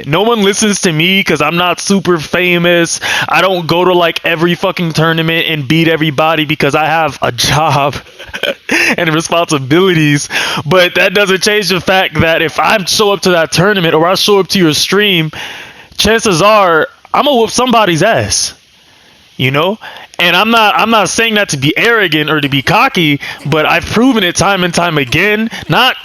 No one listens to me because I'm not super famous. I don't go to like every fucking tournament and beat everybody because I have a job and responsibilities. But that doesn't change the fact that if I show up to that tournament or I show up to your stream, chances are I'm gonna whoop somebody's ass. You know? And I'm not saying that to be arrogant or to be cocky, but I've proven it time and time again, not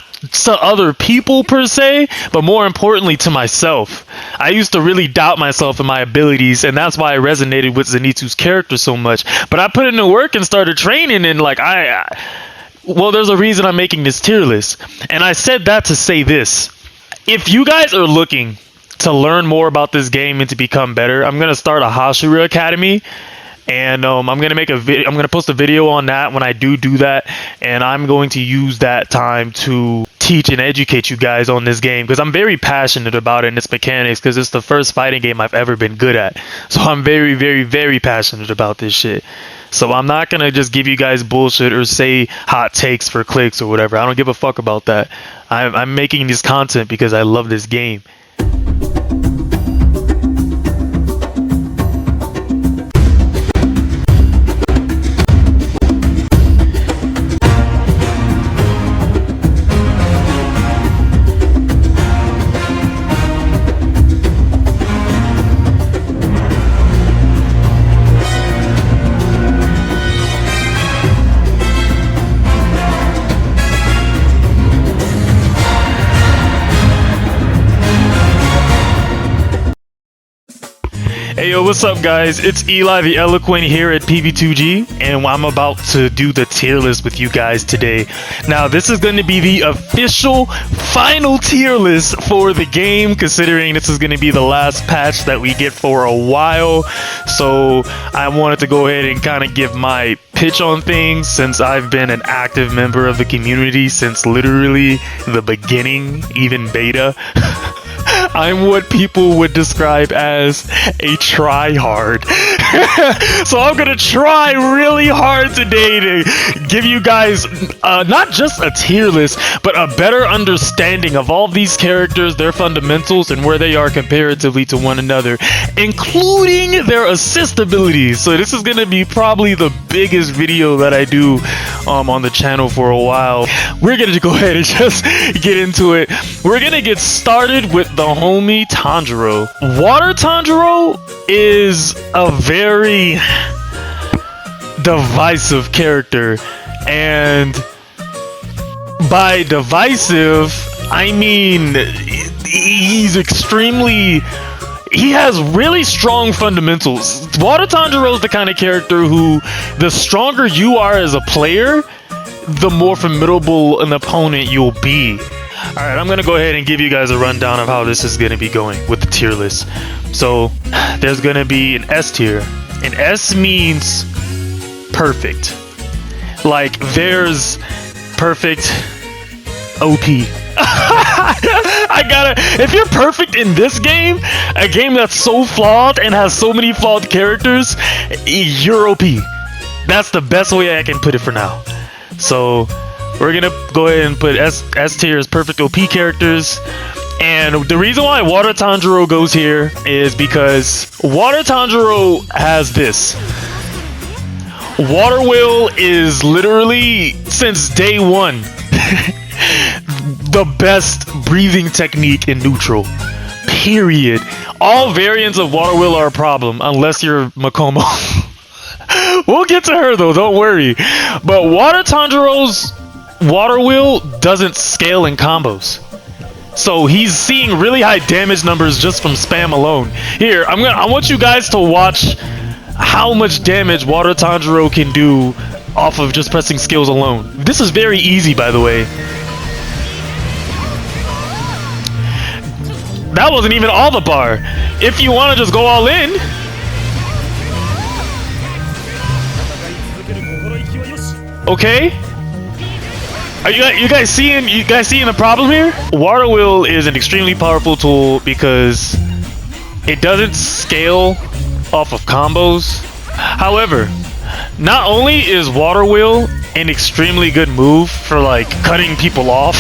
to other people per se, but more importantly to myself. I used to really doubt myself and my abilities, and that's why I resonated with Zenitsu's character so much. But I put in the work and started training, and like well, there's a reason I'm making this tier list. And I said that to say this. If you guys are looking to learn more about this game and to become better, I'm gonna start a Hashira Academy, and I'm gonna post a video on that when I do that, and I'm going to use that time to teach and educate you guys on this game because I'm very passionate about it and its mechanics because it's the first fighting game I've ever been good at. So I'm very, very, very passionate about this shit. So I'm not gonna just give you guys bullshit or say hot takes for clicks or whatever. I don't give a fuck about that. I'm making this content because I love this game. Hey yo, what's up guys? It's Eli the Eloquent here at PB2G, and I'm about to do the tier list with you guys today. Now this is going to be the official final tier list for the game, considering this is going to be the last patch that we get for a while. So I wanted to go ahead and kind of give my pitch on things since I've been an active member of the community since literally the beginning, even beta. I'm what people would describe as a try-hard. So I'm gonna try really hard today to give you guys not just a tier list, but a better understanding of all these characters, their fundamentals, and where they are comparatively to one another, including their assist abilities. So this is gonna be probably the biggest video that I do on the channel for a while. We're gonna go ahead and just get into it. We're gonna get started with the homie Tanjiro. Water Tanjiro is a very divisive character, and by divisive I mean he has really strong fundamentals. Water Tanjiro is the kind of character who, the stronger you are as a player, the more formidable an opponent you'll be. Alright, I'm gonna go ahead and give you guys a rundown of how this is gonna be going with the tier list. So, there's gonna be an S tier. And S means perfect. Like, there's perfect OP. If you're perfect in this game, a game that's so flawed and has so many flawed characters, you're OP. That's the best way I can put it for now. So, we're gonna go ahead and put S tier as perfect OP characters. And the reason why Water Tanjiro goes here is because Water Tanjiro has this. Water Will is literally, since day one, the best breathing technique in neutral. Period. All variants of Water Will are a problem, unless you're Makomo. We'll get to her though, don't worry. But Water Tanjiro's Water Will doesn't scale in combos. So he's seeing really high damage numbers just from spam alone. Here, I want you guys to watch how much damage Water Tanjiro can do off of just pressing skills alone. This is very easy, by the way. That wasn't even all the bar. If you want to just go all in, okay. Are you guys seeing the problem here? Water Will is an extremely powerful tool because it doesn't scale off of combos. However, not only is Water Will an extremely good move for like cutting people off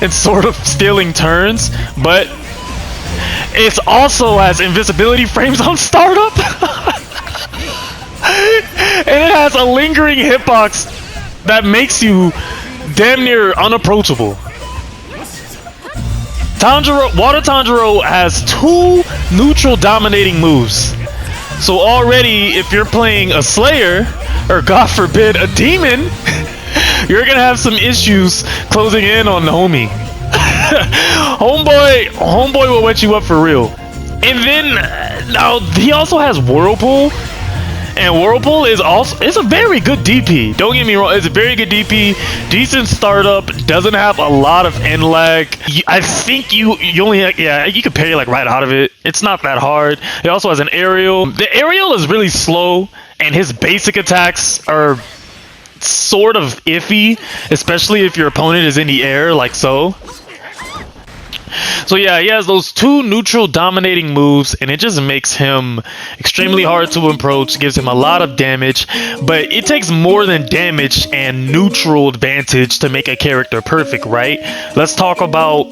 and sort of stealing turns, but It also has invisibility frames on startup. And it has a lingering hitbox that makes you damn near unapproachable. Water Tanjiro has 2 neutral dominating moves. So already, if you're playing a Slayer, or God forbid, a Demon, you're gonna have some issues closing in on the homie. Homeboy will wet you up for real. And then, now, he also has Whirlpool. And Whirlpool is a very good DP. Don't get me wrong, it's a very good DP. Decent startup, doesn't have a lot of end lag. I think you only, you can parry like right out of it. It's not that hard. It also has an aerial. The aerial is really slow, and his basic attacks are sort of iffy, especially if your opponent is in the air like so. So yeah, he has those 2 neutral dominating moves, and it just makes him extremely hard to approach, gives him a lot of damage, but it takes more than damage and neutral advantage to make a character perfect, right? Let's talk about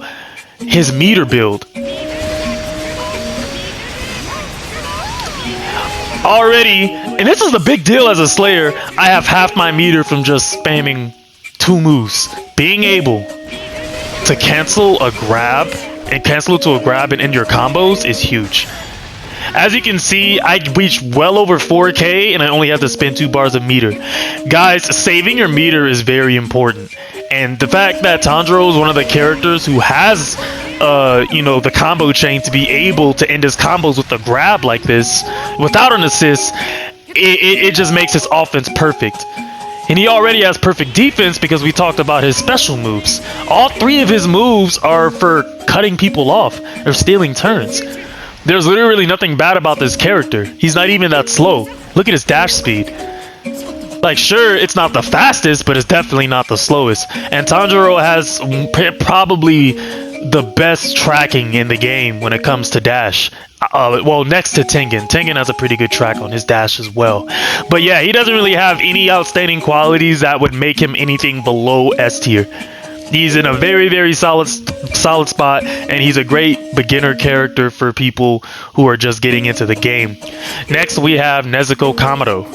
his meter build. Already, and this is a big deal as a Slayer, I have half my meter from just spamming 2 moves. Being able to cancel a grab and end your combos is huge. As you can see, I reached well over 4K and I only have to spend 2 bars of meter. Guys, saving your meter is very important. And the fact that Tanjiro is one of the characters who has the combo chain to be able to end his combos with a grab like this without an assist, it just makes his offense perfect. And he already has perfect defense because we talked about his special moves. All 3 of his moves are for cutting people off or stealing turns. There's literally nothing bad about this character. He's not even that slow. Look at his dash speed. Like, sure, it's not the fastest, but it's definitely not the slowest. And Tanjiro has probably the best tracking in the game when it comes to dash. Well, next to Tengen. Tengen has a pretty good track on his dash as well. But yeah, he doesn't really have any outstanding qualities that would make him anything below S tier. He's in a very, very solid spot, and he's a great beginner character for people who are just getting into the game. Next, we have Nezuko Kamado.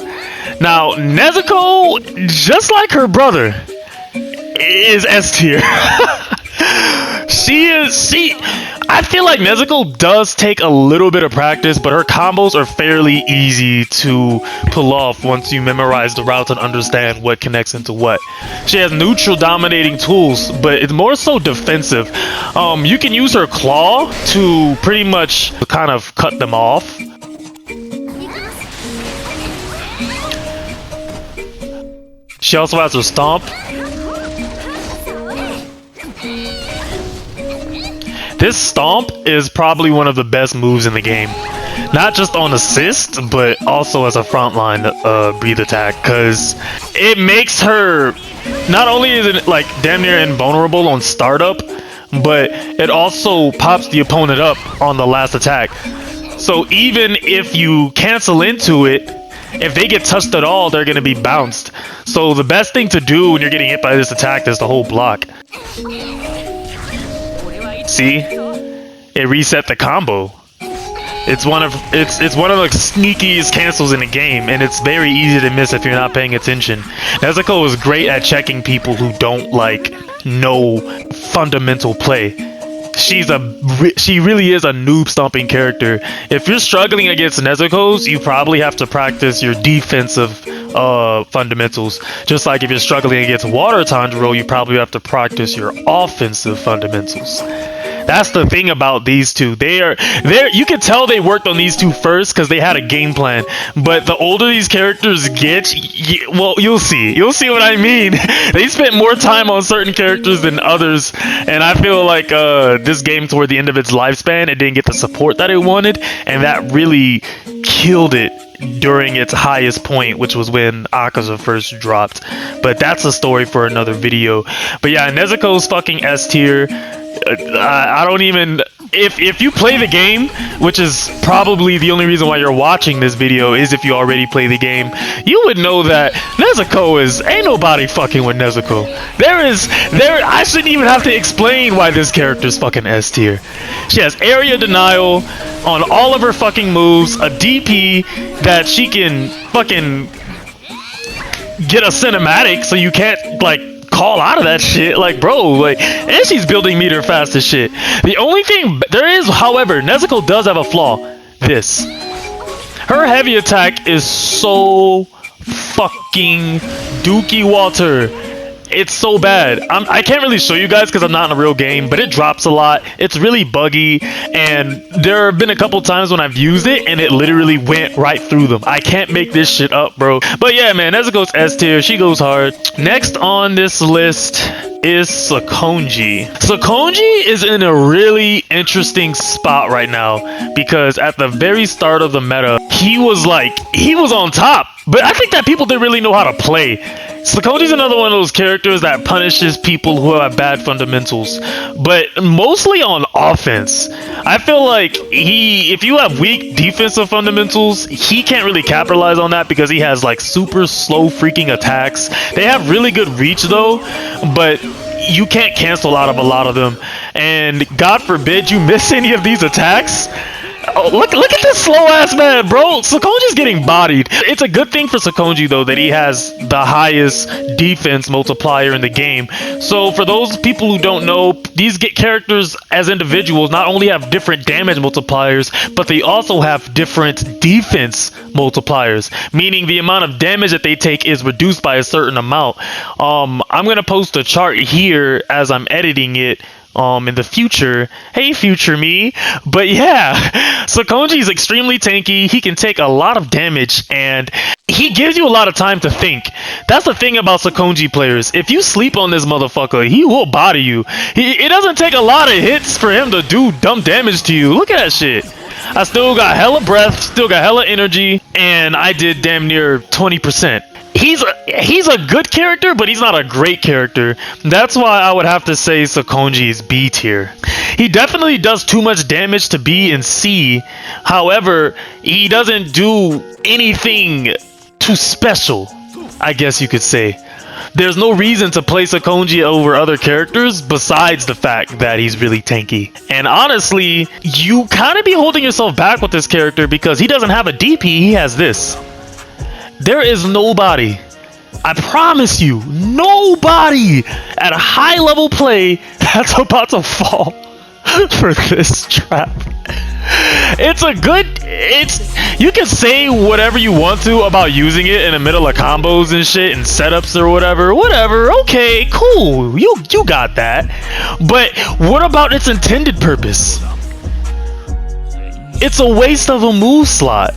Now, Nezuko, just like her brother, is S tier. I feel like Nezuko does take a little bit of practice, but her combos are fairly easy to pull off once you memorize the routes and understand what connects into what. She has neutral dominating tools, but it's more so defensive. You can use her claw to pretty much kind of cut them off. She also has her stomp. This stomp is probably one of the best moves in the game. Not just on assist, but also as a frontline breathe attack, because it makes her, not only is it like damn near invulnerable on startup, but it also pops the opponent up on the last attack. So even if you cancel into it, if they get touched at all, they're going to be bounced. So the best thing to do when you're getting hit by this attack is to hold block. See? It reset the combo. It's one of the sneakiest cancels in the game, and it's very easy to miss if you're not paying attention. Nezuko is great at checking people who don't know fundamental play. She really is a noob stomping character. If you're struggling against Nezuko's, you probably have to practice your defensive fundamentals. Just like if you're struggling against Water Tanjiro, you probably have to practice your offensive fundamentals. That's the thing about these two. You can tell they worked on these two first because they had a game plan. But the older these characters get, well, you'll see. You'll see what I mean. They spent more time on certain characters than others. And I feel like this game, toward the end of its lifespan, it didn't get the support that it wanted. And that really killed it during its highest point, which was when Akaza first dropped. But that's a story for another video. But yeah, Nezuko's fucking S tier. I don't even... if you play the game, which is probably the only reason why you're watching this video is if you already play the game, you would know that Nezuko ain't nobody fucking with Nezuko. I shouldn't even have to explain why this character's fucking S tier. She has area denial on all of her fucking moves, a DP that she can fucking get a cinematic so you can't like call out of that shit, like bro, like, and she's building meter fast as shit. The only thing there is, however, Nezuko does have a flaw. This, her heavy attack is so fucking dookie water. It's so bad. I can't really show you guys because I'm not in a real game, but it drops a lot. It's really buggy, and there have been a couple times when I've used it and it literally went right through them. I can't make this shit up, bro. But yeah, man, Nezuko's S tier. She goes hard. Next on this list is Sakonji. Sakonji is in a really interesting spot right now because at the very start of the meta, he was on top, but I think that people didn't really know how to play. Sakonji's another one of those characters that punishes people who have bad fundamentals, but mostly on offense. I feel like if you have weak defensive fundamentals, he can't really capitalize on that because he has like super slow freaking attacks. They have really good reach though, but you can't cancel out of a lot of them. And God forbid you miss any of these attacks. Oh, look at this slow ass man, bro. Sakonji's getting bodied. It's a good thing for Sakonji though that he has the highest defense multiplier in the game. So for those people who don't know, these characters as individuals not only have different damage multipliers, but they also have different defense multipliers, meaning the amount of damage that they take is reduced by a certain amount. I'm gonna post a chart here as I'm editing it in the future. Hey future me. But yeah, Sakonji is extremely tanky. He can take a lot of damage and he gives you a lot of time to think. That's the thing about Sakonji players. If you sleep on this motherfucker, he will body you. It doesn't take a lot of hits for him to do dumb damage to you. Look at that shit. I still got hella breath, still got hella energy, and I did damn near 20%. He's a good character, but he's not a great character. That's why I would have to say Sakonji is B tier. He definitely does too much damage to be in C. However, he doesn't do anything too special, I guess you could say. There's no reason to play Sakonji over other characters besides the fact that he's really tanky. And honestly, you kind of be holding yourself back with this character because he doesn't have a DP, he has this. There is nobody, I promise you, nobody at a high level play that's about to fall for this trap. You can say whatever you want to about using it in the middle of combos and shit and setups or whatever, okay, cool, you got that. But what about its intended purpose? It's a waste of a move slot.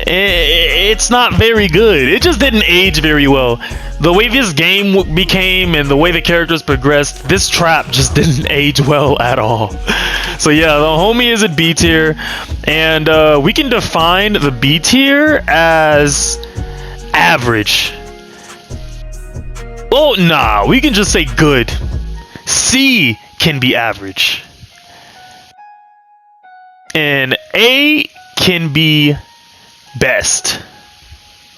It's not very good. It just didn't age very well. The way this game became and the way the characters progressed, this trap just didn't age well at all. So yeah, the homie is a B tier, and we can define the B tier as average. Oh nah, we can just say good. C can be average, and A can be best.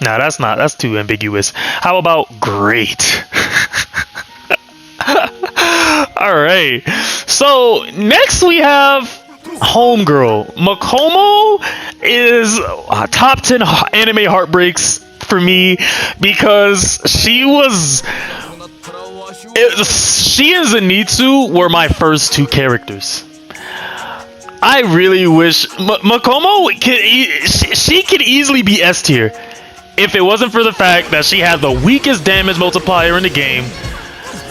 Nah, that's too ambiguous. How about great? Alright, so next we have Homegirl. Makomo is top 10 anime heartbreaks for me because she and Zenitsu were my first two characters. I really wish Makomo she could easily be S tier if it wasn't for the fact that she had the weakest damage multiplier in the game.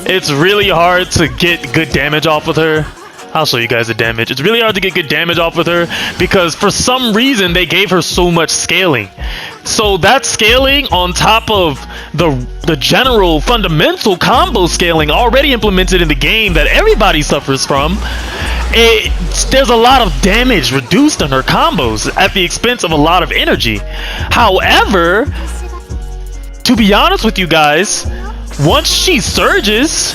It's really hard to get good damage off with her. I'll show you guys the damage. It's really hard to get good damage off with her because for some reason they gave her so much scaling. So that scaling on top of the general fundamental combo scaling already implemented in the game that everybody suffers from, there's a lot of damage reduced in her combos at the expense of a lot of energy. However, to be honest with you guys, once she surges,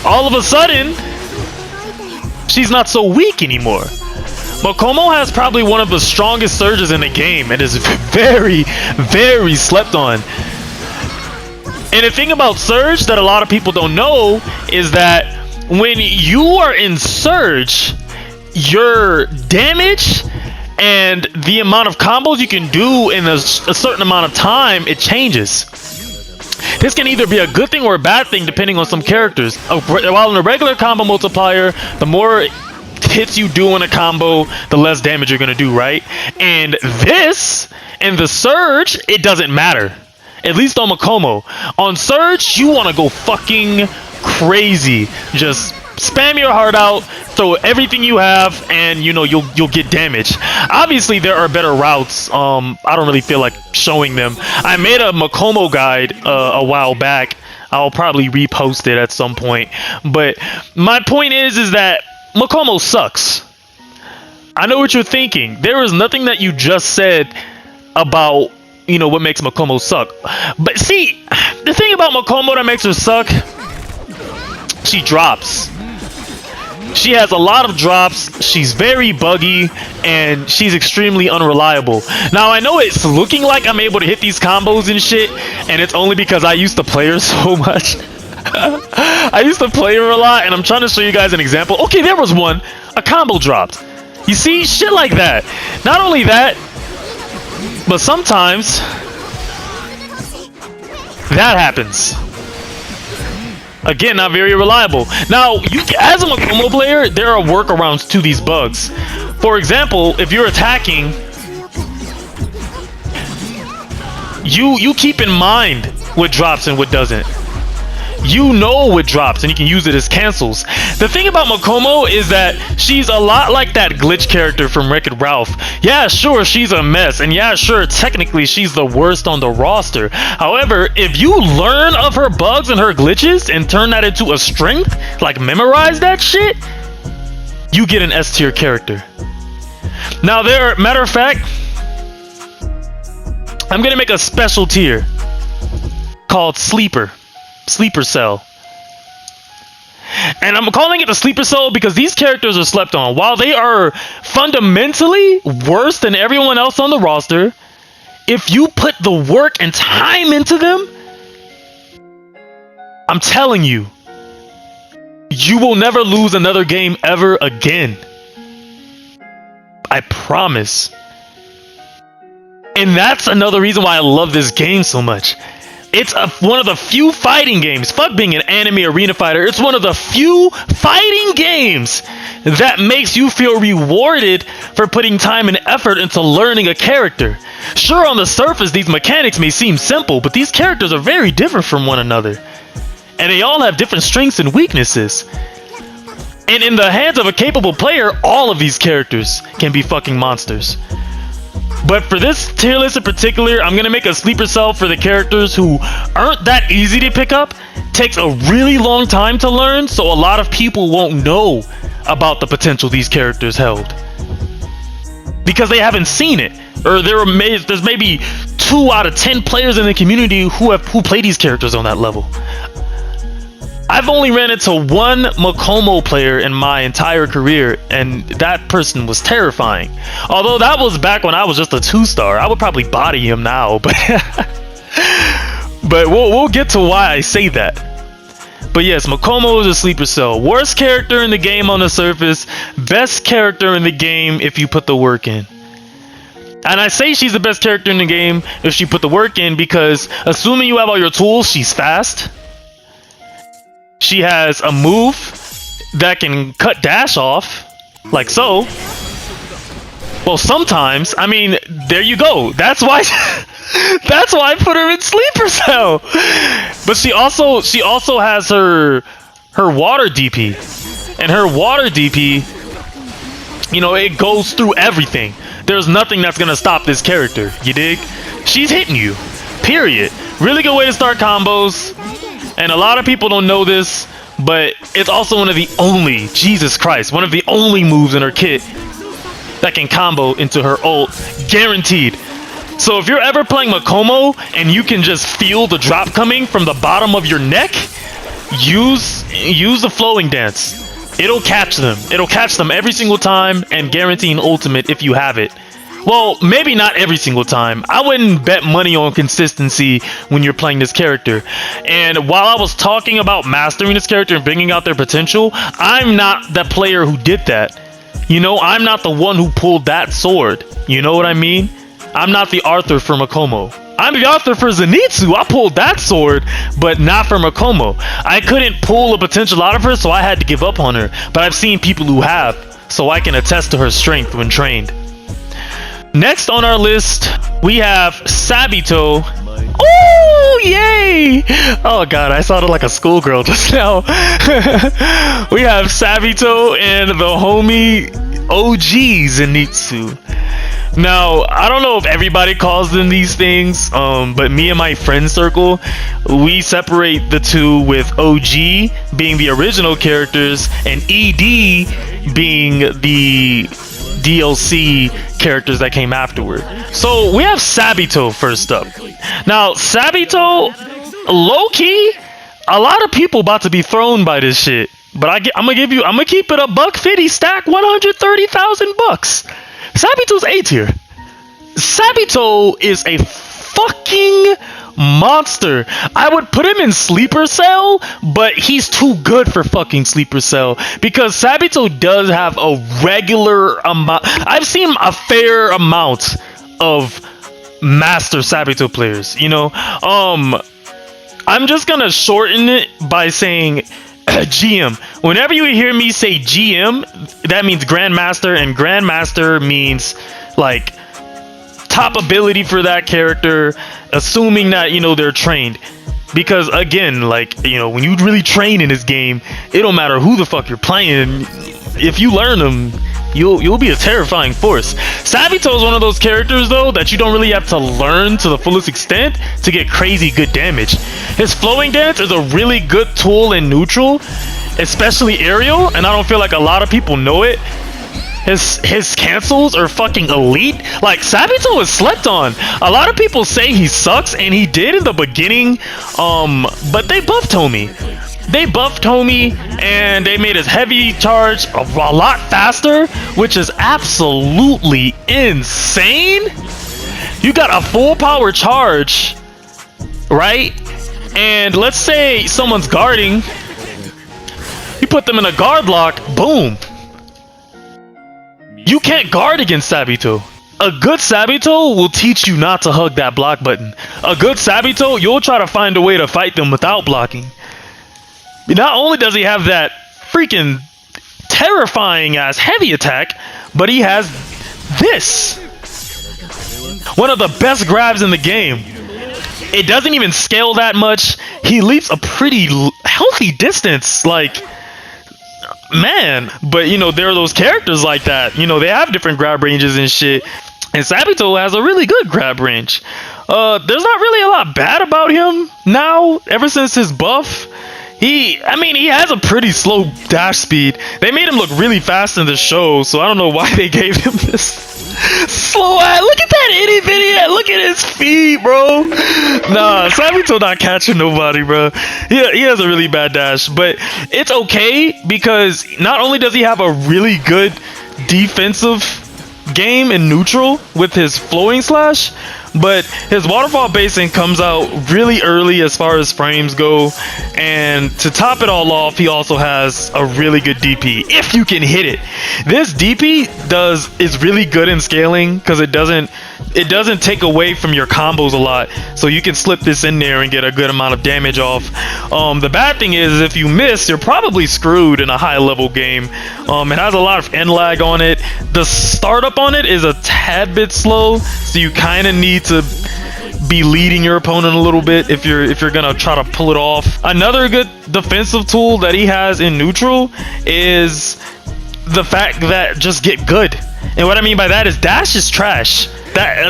all of a sudden she's not so weak anymore. Makomo has probably one of the strongest surges in the game and is very, very slept on. And the thing about Surge that a lot of people don't know is that when you are in Surge, your damage and the amount of combos you can do in a certain amount of time, it changes. This can either be a good thing or a bad thing depending on some characters. While in a regular combo multiplier, the more hits you do in a combo, the less damage you're going to do, right? And this, in the Surge, it doesn't matter. At least on Makomo. On Surge, you want to go fucking crazy. Just spam your heart out, throw everything you have, and you know you'll get damage. Obviously, there are better routes. I don't really feel like showing them. I made a Makomo guide a while back. I'll probably repost it at some point. But my point is that Makomo sucks. I know what you're thinking. There is nothing that you just said about, you know, what makes Makomo suck. But see, the thing about Makomo that makes her suck, she drops. She has a lot of drops, she's very buggy, and she's extremely unreliable. Now, I know it's looking like I'm able to hit these combos and shit, and it's only because I used to play her so much. I used to play her a lot, and I'm trying to show you guys an example. Okay, there was one. A combo dropped. You see? Shit like that. Not only that, but sometimes that happens. Again, not very reliable. Now, as a Makomo player, there are workarounds to these bugs. For example, if you're attacking, you keep in mind what drops and what doesn't. You know what drops, and you can use it as cancels. The thing about Makomo is that she's a lot like that glitch character from Wreck-It Ralph. Yeah, sure, she's a mess, and yeah, sure, technically she's the worst on the roster. However, if you learn of her bugs and her glitches and turn that into a strength, like memorize that shit, you get an S tier character. Now, matter of fact, I'm gonna make a special tier called Sleeper Cell. And I'm calling it the Sleeper Cell because these characters are slept on. While they are fundamentally worse than everyone else on the roster, if you put the work and time into them, I'm telling you, you will never lose another game ever again. I promise. And that's another reason why I love this game so much. It's one of the few fighting games, fuck being an anime arena fighter, it's one of the few fighting games that makes you feel rewarded for putting time and effort into learning a character. Sure, on the surface, these mechanics may seem simple, but these characters are very different from one another. And they all have different strengths and weaknesses. And in the hands of a capable player, all of these characters can be fucking monsters. But for this tier list in particular, I'm going to make a sleeper cell for the characters who aren't that easy to pick up, takes a really long time to learn, so a lot of people won't know about the potential these characters held. Because they haven't seen it. Or there's maybe 2 out of 10 players in the community who play these characters on that level. I've only ran into one Makomo player in my entire career, and that person was terrifying. Although that was back when I was just a 2-star. I would probably body him now, but but we'll get to why I say that. But yes, Makomo is a sleeper cell. Worst character in the game on the surface, best character in the game if you put the work in. And I say she's the best character in the game if she put the work in because assuming you have all your tools, she's fast. She has a move that can cut dash off, like so. Well, sometimes. I mean, there you go. That's why I put her in sleeper cell. But she also has her water DP, and her water DP, you know, it goes through everything. There's nothing that's gonna stop this character. You dig? She's hitting you. Period. Really good way to start combos. And a lot of people don't know this, but it's also one of the only, Jesus Christ, one of the only moves in her kit that can combo into her ult, guaranteed. So if you're ever playing Makomo and you can just feel the drop coming from the bottom of your neck, use the flowing dance. It'll catch them. It'll catch them every single time and guarantee an ultimate if you have it. Well, maybe not every single time. I wouldn't bet money on consistency when you're playing this character. And while I was talking about mastering this character and bringing out their potential, I'm not the player who did that. You know, I'm not the one who pulled that sword. You know what I mean? I'm not the Arthur for Makomo. I'm the Arthur for Zenitsu. I pulled that sword, but not for Makomo. I couldn't pull the potential out of her, so I had to give up on her. But I've seen people who have, so I can attest to her strength when trained. Next on our list, we have Sabito. Oh, yay! Oh god, I sounded like a schoolgirl just now. We have Sabito and the homie OG Zenitsu. Now, I don't know if everybody calls them these things, but me and my friend circle, we separate the two with OG being the original characters and ED being the DLC characters that came afterward. So we have Sabito first up. Now, Sabito, low-key, a lot of people about to be thrown by this shit. But I'm gonna keep it a $150 stack, 130,000 bucks. Sabito's A tier. Sabito is a fucking monster. I would put him in sleeper cell, but he's too good for fucking sleeper cell because Sabito does have a regular amount. I've seen a fair amount of master Sabito players, you know. I'm just gonna shorten it by saying GM. Whenever you hear me say GM, that means Grandmaster, and Grandmaster means like top ability for that character, assuming that, you know, they're trained. Because again, like, you know, when you really train in this game, it don't matter who the fuck you're playing. If you learn them, you'll be a terrifying force. Sabito is one of those characters though that you don't really have to learn to the fullest extent to get crazy good damage. His flowing dance is a really good tool in neutral, especially aerial, and I don't feel like a lot of people know it. His cancels are fucking elite. Like, Sabito is slept on. A lot of people say he sucks, and he did in the beginning, but they buffed homie. They buffed homie, and they made his heavy charge a lot faster, which is absolutely insane. You got a full power charge, right? And let's say someone's guarding. You put them in a guard lock, boom. You can't guard against Sabito. A good Sabito will teach you not to hug that block button. A good Sabito, you'll try to find a way to fight them without blocking. Not only does he have that freaking terrifying ass heavy attack, but he has this. One of the best grabs in the game. It doesn't even scale that much. He leaps a pretty healthy distance, like, man. But you know, there are those characters like that. You know, they have different grab ranges and shit. And Sabito has a really good grab range. There's not really a lot bad about him now, ever since his buff. He has a pretty slow dash speed. They made him look really fast in the show, so I don't know why they gave him this slow ass. Look at that itty bitty. Look at his feet, bro. Nah, Sabito not catching nobody, bro. He has a really bad dash, but it's okay because not only does he have a really good defensive game in neutral with his flowing slash, but his waterfall basing comes out really early as far as frames go, and to top it all off, he also has a really good DP if you can hit it. This DP is really good in scaling because it doesn't take away from your combos a lot, so you can slip this in there and get a good amount of damage off. The bad thing is if you miss, you're probably screwed in a high level game. It has a lot of end lag on it. The startup on it is a tad bit slow, so you kind of need to be leading your opponent a little bit if you're gonna try to pull it off. Another good defensive tool that he has in neutral is the fact that just get good. And what I mean by that is dash is trash.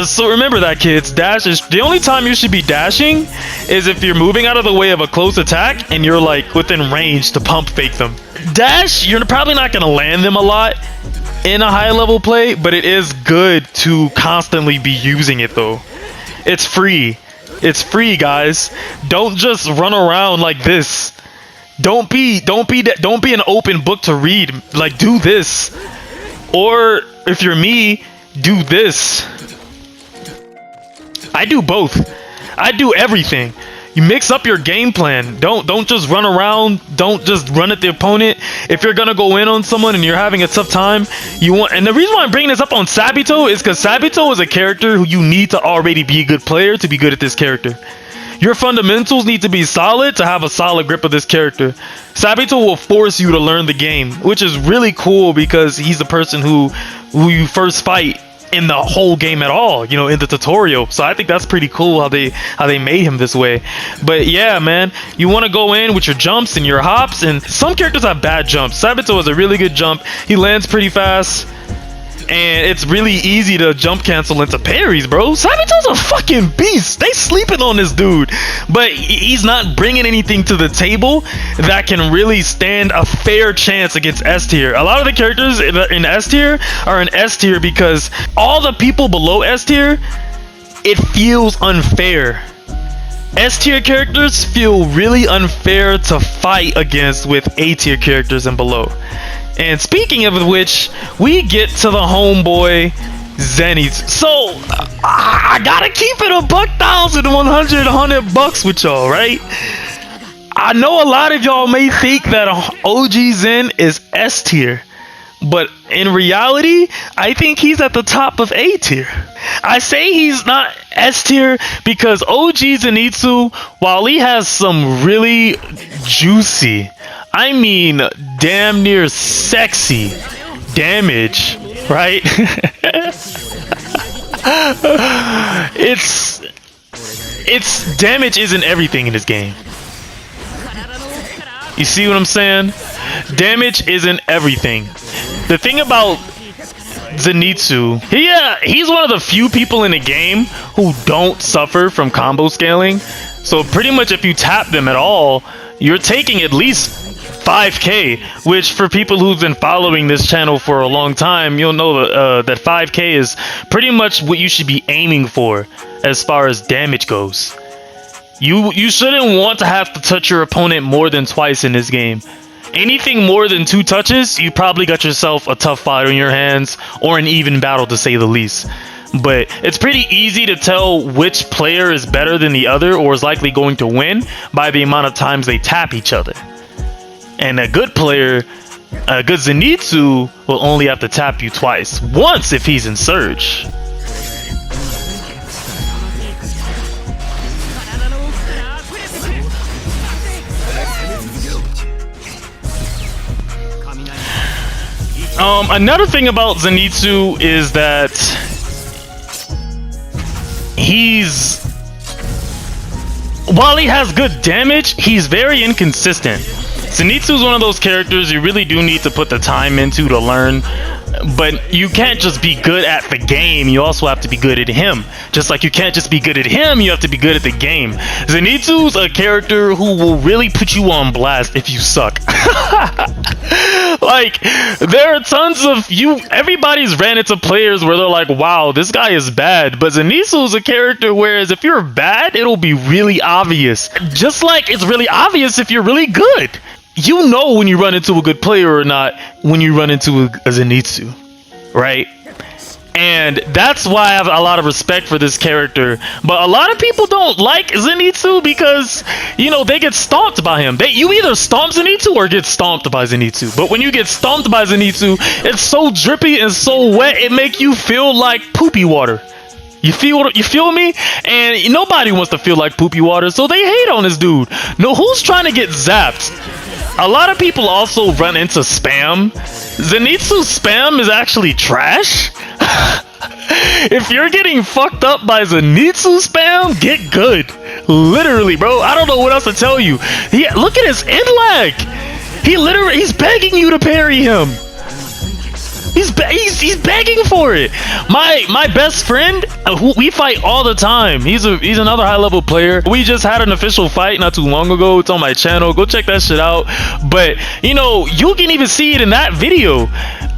So remember that, kids. Dash is the only time you should be dashing is if you're moving out of the way of a close attack and you're like within range to pump fake them. Dash, you're probably not gonna land them a lot in a high level play, but it is good to constantly be using it though. It's free. It's free, guys. Don't just run around like this. Don't be an open book to read. Like, do this. Or if you're me, do this. I do both. I do everything. You mix up your game plan. Don't just run around. Don't just run at the opponent. If you're gonna go in on someone and you're having a tough time, you want. And the reason why I'm bringing this up on Sabito is because Sabito is a character who you need to already be a good player to be good at this character. Your fundamentals need to be solid to have a solid grip of this character. Sabito will force you to learn the game, which is really cool because he's the person who you first fight in the whole game at all, you know, in the tutorial. So I think that's pretty cool how they made him this way. But yeah, man, you want to go in with your jumps and your hops, and some characters have bad jumps. Sabito has a really good jump. He lands pretty fast, and it's really easy to jump cancel into parries, bro. Sabito's a fucking beast. They sleeping on this dude, but he's not bringing anything to the table that can really stand a fair chance against S tier. A lot of the characters in S tier are in S tier because all the people below S tier, it feels unfair. S tier characters feel really unfair to fight against with A tier characters and below. And speaking of which, we get to the homeboy Zenitsu. So I gotta keep it a $1,100 with y'all, right? I know a lot of y'all may think that OG Zen is S tier, but in reality, I think he's at the top of A tier. I say he's not S tier because OG Zenitsu, while he has some really juicy, I mean damn near sexy damage, right? It's damage isn't everything in this game. You see what I'm saying? Damage isn't everything. The thing about Zenitsu, he's one of the few people in the game who don't suffer from combo scaling. So pretty much if you tap them at all, you're taking at least 5k, which for people who've been following this channel for a long time, you'll know that 5k is pretty much what you should be aiming for as far as damage goes. You shouldn't want to have to touch your opponent more than twice in this game. Anything more than 2 touches, you probably got yourself a tough fight on your hands, or an even battle to say the least. But it's pretty easy to tell which player is better than the other or is likely going to win by the amount of times they tap each other. And a good player, a good Zenitsu, will only have to tap you twice. Once if he's in Surge. Another thing about Zenitsu is that while he has good damage, he's very inconsistent. Zenitsu is one of those characters you really do need to put the time into to learn, but you can't just be good at the game, you also have to be good at him. Just like you can't just be good at him, you have to be good at the game. Zenitsu's a character who will really put you on blast if you suck. Like, there are tons of everybody's ran into players where they're like, wow, this guy is bad. But Zenitsu is a character whereas if you're bad, it'll be really obvious. Just like it's really obvious if you're really good. You know when you run into a good player or not when you run into a Zenitsu, right? And that's why I have a lot of respect for this character. But a lot of people don't like Zenitsu because, you know, they get stomped by him. You either stomp Zenitsu or get stomped by Zenitsu. But when you get stomped by Zenitsu, it's so drippy and so wet, it make you feel like poopy water. You feel me? And nobody wants to feel like poopy water, so they hate on this dude. No, who's trying to get zapped? A lot of people also run into spam. Zenitsu's spam is actually trash. If you're getting fucked up by Zenitsu spam, get good. Literally, bro. I don't know what else to tell you. Look at his end lag. He's begging you to parry him. He's begging for it. My best friend, who we fight all the time. He's another high level player. We just had an official fight not too long ago. It's on my channel. Go check that shit out. But you know, you can even see it in that video.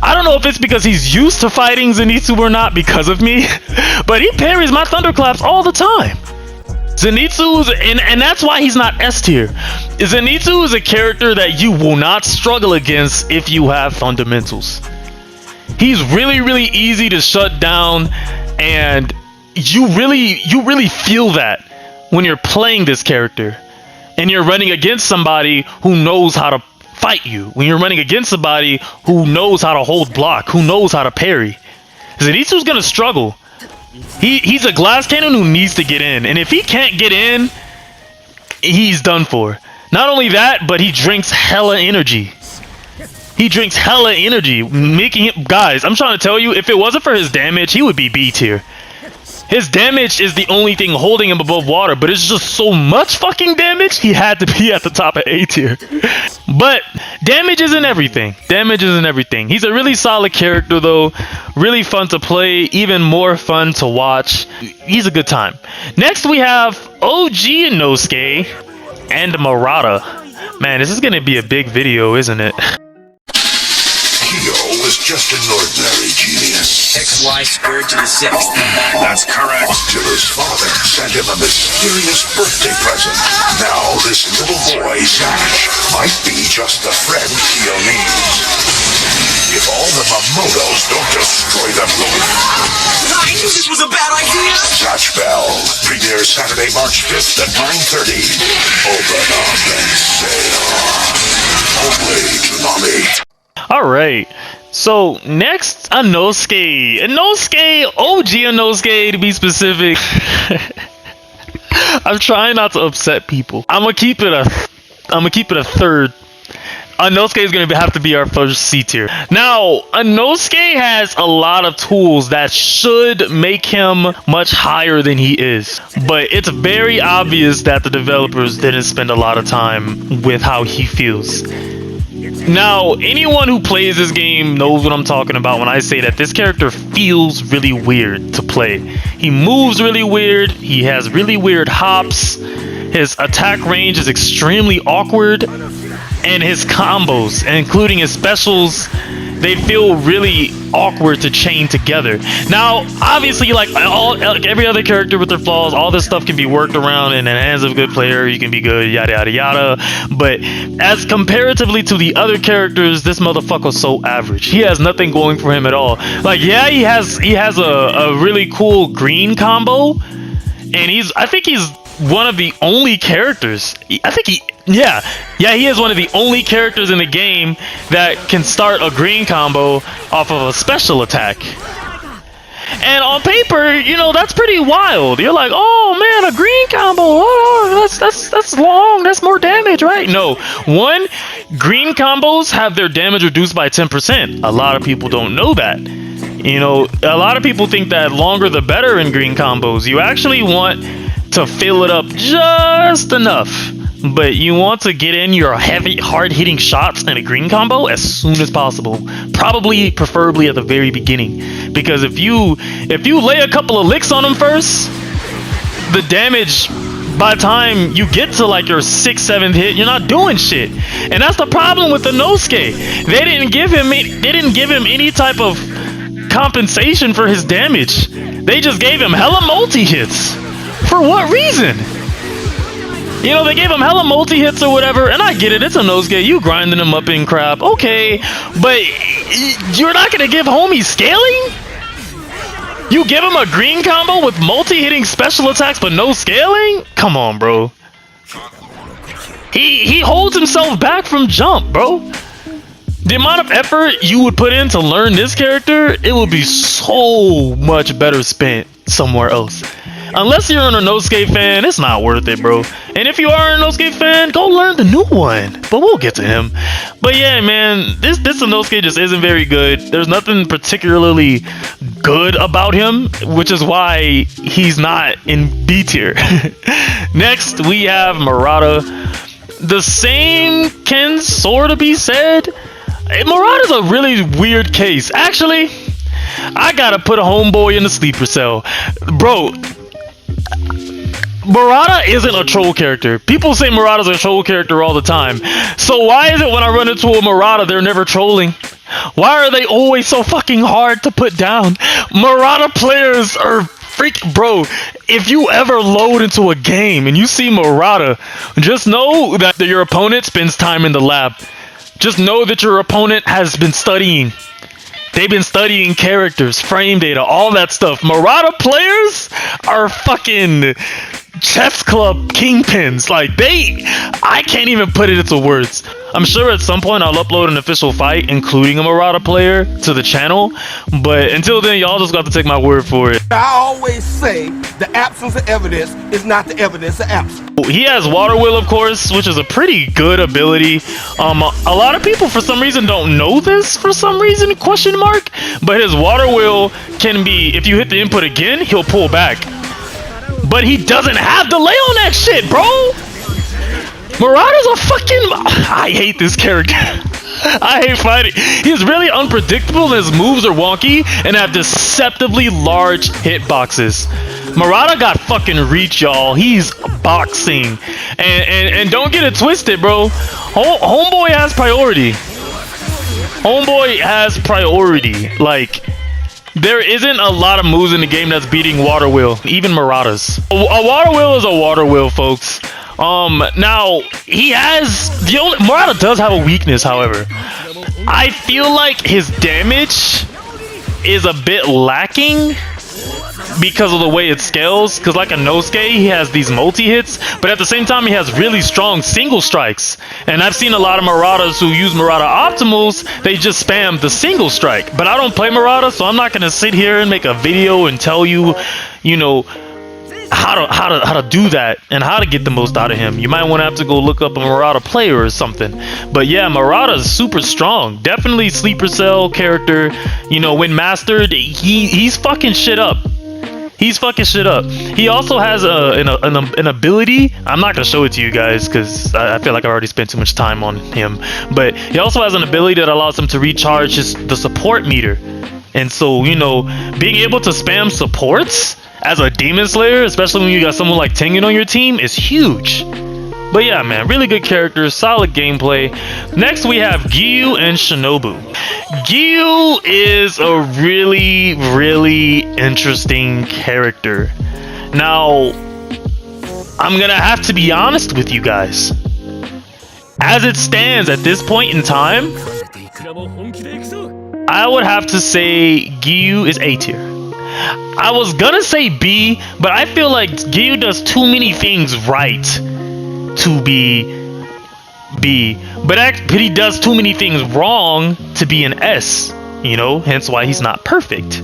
I don't know if it's because he's used to fighting Zenitsu or not because of me, but he parries my thunderclaps all the time. Zenitsu's, and that's why he's not S tier. Zenitsu is a character that you will not struggle against if you have fundamentals. He's really easy to shut down, and you really feel that when you're playing this character and you're running against somebody who knows how to fight you, when you're running against somebody who knows how to hold block, who knows how to parry. Zenitsu's gonna struggle. He's a glass cannon who needs to get in, and if he can't get in, he's done for. Not only that, but he drinks hella energy. He drinks hella energy, making him... Guys, I'm trying to tell you, if it wasn't for his damage, he would be B tier. His damage is the only thing holding him above water, but it's just so much fucking damage, he had to be at the top of A tier. But damage isn't everything. Damage isn't everything. He's a really solid character, though. Really fun to play, even more fun to watch. He's a good time. Next, we have OG Inosuke and Murata. Man, this is going to be a big video, isn't it? Was just an ordinary genius. XY squared to the 6th. That's correct. Till his father sent him a mysterious birthday present. Now this little boy, Sash, might be just the friend Kyo needs. If all the Mamotos don't destroy them both. I knew this was a bad idea! Touch Bell. Premieres Saturday, March 5th at 9:30. Open up and sail. Only Toonami. Alright, so next, Inosuke. Inosuke, OG Inosuke to be specific. I'm trying not to upset people. I'm gonna keep it a third. Inosuke is gonna have to be our first C tier. Now, Inosuke has a lot of tools that should make him much higher than he is. But it's very obvious that the developers didn't spend a lot of time with how he feels. Now, anyone who plays this game knows what I'm talking about when I say that this character feels really weird to play. He moves really weird, he has really weird hops, his attack range is extremely awkward, and his combos, including his specials, they feel really awkward to chain together. Now, obviously, like every other character with their flaws, all this stuff can be worked around in the hands of a good player. You can be good, yada yada yada. But as comparatively to the other characters, this motherfucker's so average. He has nothing going for him at all. Like, yeah, he has a really cool green combo, and I think he's one of the only characters. He is one of the only characters in the game that can start a green combo off of a special attack. And on paper, you know, that's pretty wild. You're like, oh man, a green combo. Oh, that's long. That's more damage, right? No. One, green combos have their damage reduced by 10%. A lot of people don't know that. You know, a lot of people think that longer the better in green combos. You actually want to fill it up just enough, but you want to get in your heavy, hard-hitting shots in a green combo as soon as possible. Preferably at the very beginning, because if you lay a couple of licks on them first, the damage by the time you get to like your 6th, 7th hit, you're not doing shit. And that's the problem with Inosuke. They didn't give him any type of compensation for his damage. They just gave him hella multi-hits. For what reason? You know, they gave him hella multi-hits or whatever, and I get it, it's Inosuke, you grinding him up in crap, okay, but you're not gonna give homie scaling? You give him a green combo with multi-hitting special attacks but no scaling? Come on, bro. He holds himself back from jump, bro. The amount of effort you would put in to learn this character, it would be so much better spent somewhere else. Unless you're an Inosuke fan, it's not worth it, bro. And if you are an Inosuke fan, go learn the new one. But we'll get to him. But yeah, man, this Inosuke just isn't very good. There's nothing particularly good about him, which is why he's not in B tier. Next, we have Murata. The same can sort of be said. Murata's a really weird case. Actually, I gotta put a homeboy in the sleeper cell. Bro, Murata isn't a troll character. People say Murata's a troll character all the time. So why is it when I run into a Murata, they're never trolling? Why are they always so fucking hard to put down? Murata players are Freak, bro, if you ever load into a game and you see Murata, just know that your opponent spends time in the lab. Just know that your opponent has been studying. They've been studying characters, frame data, all that stuff. Murata players are fucking chess club kingpins. Like, I can't even put it into words. I'm sure at some point I'll upload an official fight, including a Murata player, to the channel. But until then, y'all just got to take my word for it. I always say the absence of evidence is not the evidence of absence. He has Water Wheel, of course, which is a pretty good ability. A lot of people, for some reason, don't know this. For some reason, question mark. But his Water Wheel can be, if you hit the input again, he'll pull back. But he doesn't have delay on that shit, bro. Murata's a fucking... I hate this character. I hate fighting. He's really unpredictable and his moves are wonky and have deceptively large hitboxes. Murata got fucking reach, y'all. He's boxing. And don't get it twisted, bro. Homeboy has priority. Homeboy has priority. Like... there isn't a lot of moves in the game that's beating Water Wheel, even Murata's. A Water Wheel is a Water Wheel, folks. Now, he has... Murata does have a weakness, however. I feel like his damage is a bit lacking because of the way it scales. Because like a Nosuke, he has these multi-hits, but at the same time, he has really strong single strikes. And I've seen a lot of Muratas who use Murata Optimals, they just spam the single strike. But I don't play Murata, so I'm not going to sit here and make a video and tell you, you know, how to do that and how to get the most out of him. You might want to have to go look up a Murata player or something. But yeah, Murata is super strong. Definitely sleeper cell character. You know, when mastered, he's fucking shit up. He's fucking shit up. He also has an ability. I'm not going to show it to you guys because I feel like I already spent too much time on him. But he also has an ability that allows him to recharge the support meter. And so, you know, being able to spam supports as a Demon Slayer, especially when you got someone like Tengen on your team, is huge. But yeah, man, really good characters, solid gameplay. Next, we have Giyu and Shinobu. Giyu is a really, really interesting character. Now, I'm gonna have to be honest with you guys. As it stands at this point in time, I would have to say Giyu is A tier. I was gonna say B, but I feel like Giyu does too many things right to be B, but he does too many things wrong to be an S, you know, hence why he's not perfect.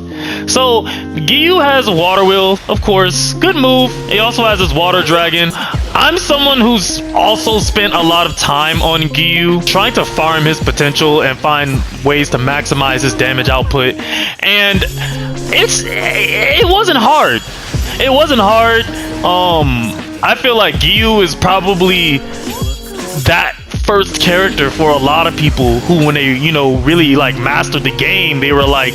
So Giyu has Water Wheel, of course, good move. He also has his Water Dragon. I'm someone who's also spent a lot of time on Giyu, trying to farm his potential and find ways to maximize his damage output, and it wasn't hard. It wasn't hard. I feel like Giyu is probably that first character for a lot of people who, when they, you know, really like mastered the game, they were like,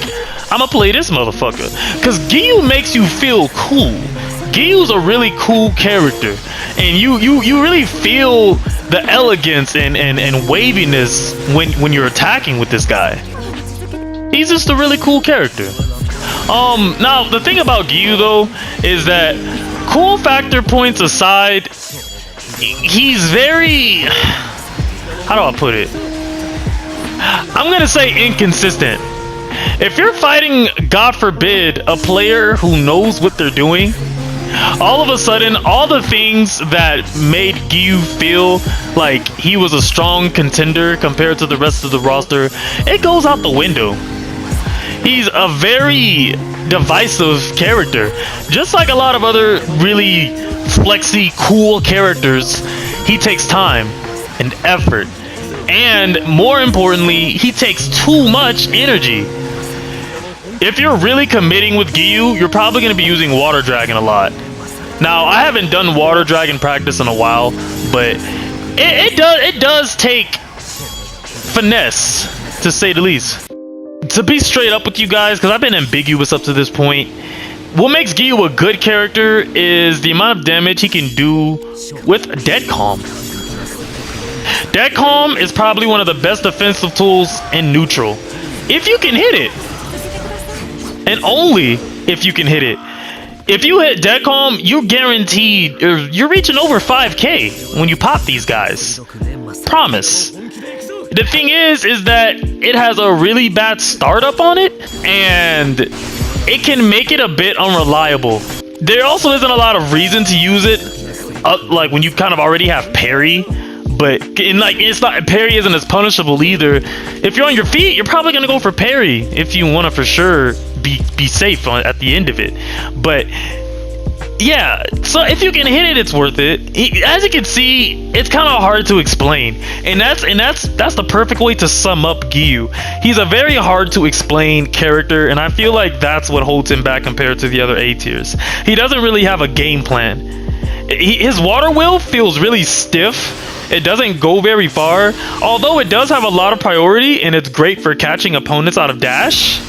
I'm gonna play this motherfucker. Because Giyu makes you feel cool. Giyu's a really cool character. And you really feel the elegance and waviness when you're attacking with this guy. He's just a really cool character. Now, the thing about Giyu, though, is that cool factor points aside, he's very... how do I put it? I'm gonna say inconsistent. If you're fighting, God forbid, a player who knows what they're doing, all of a sudden, all the things that made Giyu feel like he was a strong contender compared to the rest of the roster, it goes out the window. He's a very divisive character. Just like a lot of other really flexy, cool characters, he takes time and effort. And more importantly, he takes too much energy. If you're really committing with Giyu, you're probably going to be using Water Dragon a lot. Now, I haven't done Water Dragon practice in a while, but it does take finesse, to say the least. To be straight up with you guys, because I've been ambiguous up to this point, what makes Giyu a good character is the amount of damage he can do with Dead Calm. Dead Calm is probably one of the best defensive tools in neutral. If you can hit it, and only if you can hit it. If you hit Dead Calm, you're guaranteed, you're reaching over 5k when you pop these guys. Promise. The thing is that it has a really bad startup on it, and it can make it a bit unreliable. There also isn't a lot of reason to use it, like when you kind of already have parry. But it's not, parry isn't as punishable either. If you're on your feet, you're probably gonna go for parry if you want to for sure be safe at the end of it. But yeah, so if you can hit it, it's worth it. As you can see, it's kind of hard to explain, and that's the perfect way to sum up Giyu. He's a very hard to explain character, and I feel like that's what holds him back compared to the other A tiers. He doesn't really have a game plan. His water wheel feels really stiff. It doesn't go very far, although it does have a lot of priority, and it's great for catching opponents out of dash.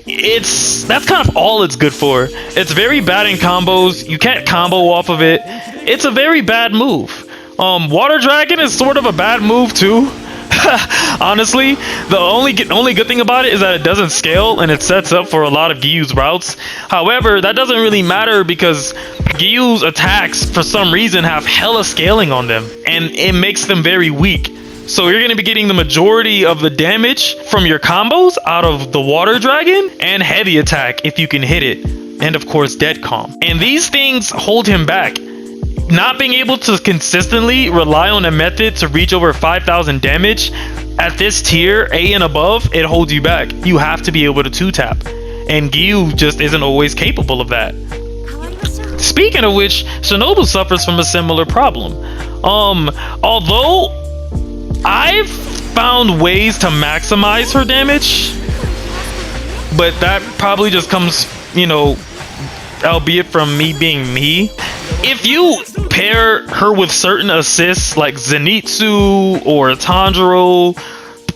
That's kind of all it's good for. It's very bad in combos. You can't combo off of it. It's a very bad move. Water Dragon is sort of a bad move too. Honestly, the only good thing about it is that it doesn't scale, and it sets up for a lot of Giyu's routes. However, that doesn't really matter because Giyu's attacks for some reason have hella scaling on them, and it makes them very weak. So you're going to be getting the majority of the damage from your combos out of the Water Dragon and Heavy Attack if you can hit it, and of course Dead Calm. And these things hold him back. Not being able to consistently rely on a method to reach over 5,000 damage at this tier, A and above, it holds you back. You have to be able to 2-tap, and Giyu just isn't always capable of that. Speaking of which, Shinobu suffers from a similar problem. Although I've found ways to maximize her damage, but that probably just comes, albeit from me being me. If you pair her with certain assists like Zenitsu or Tanjiro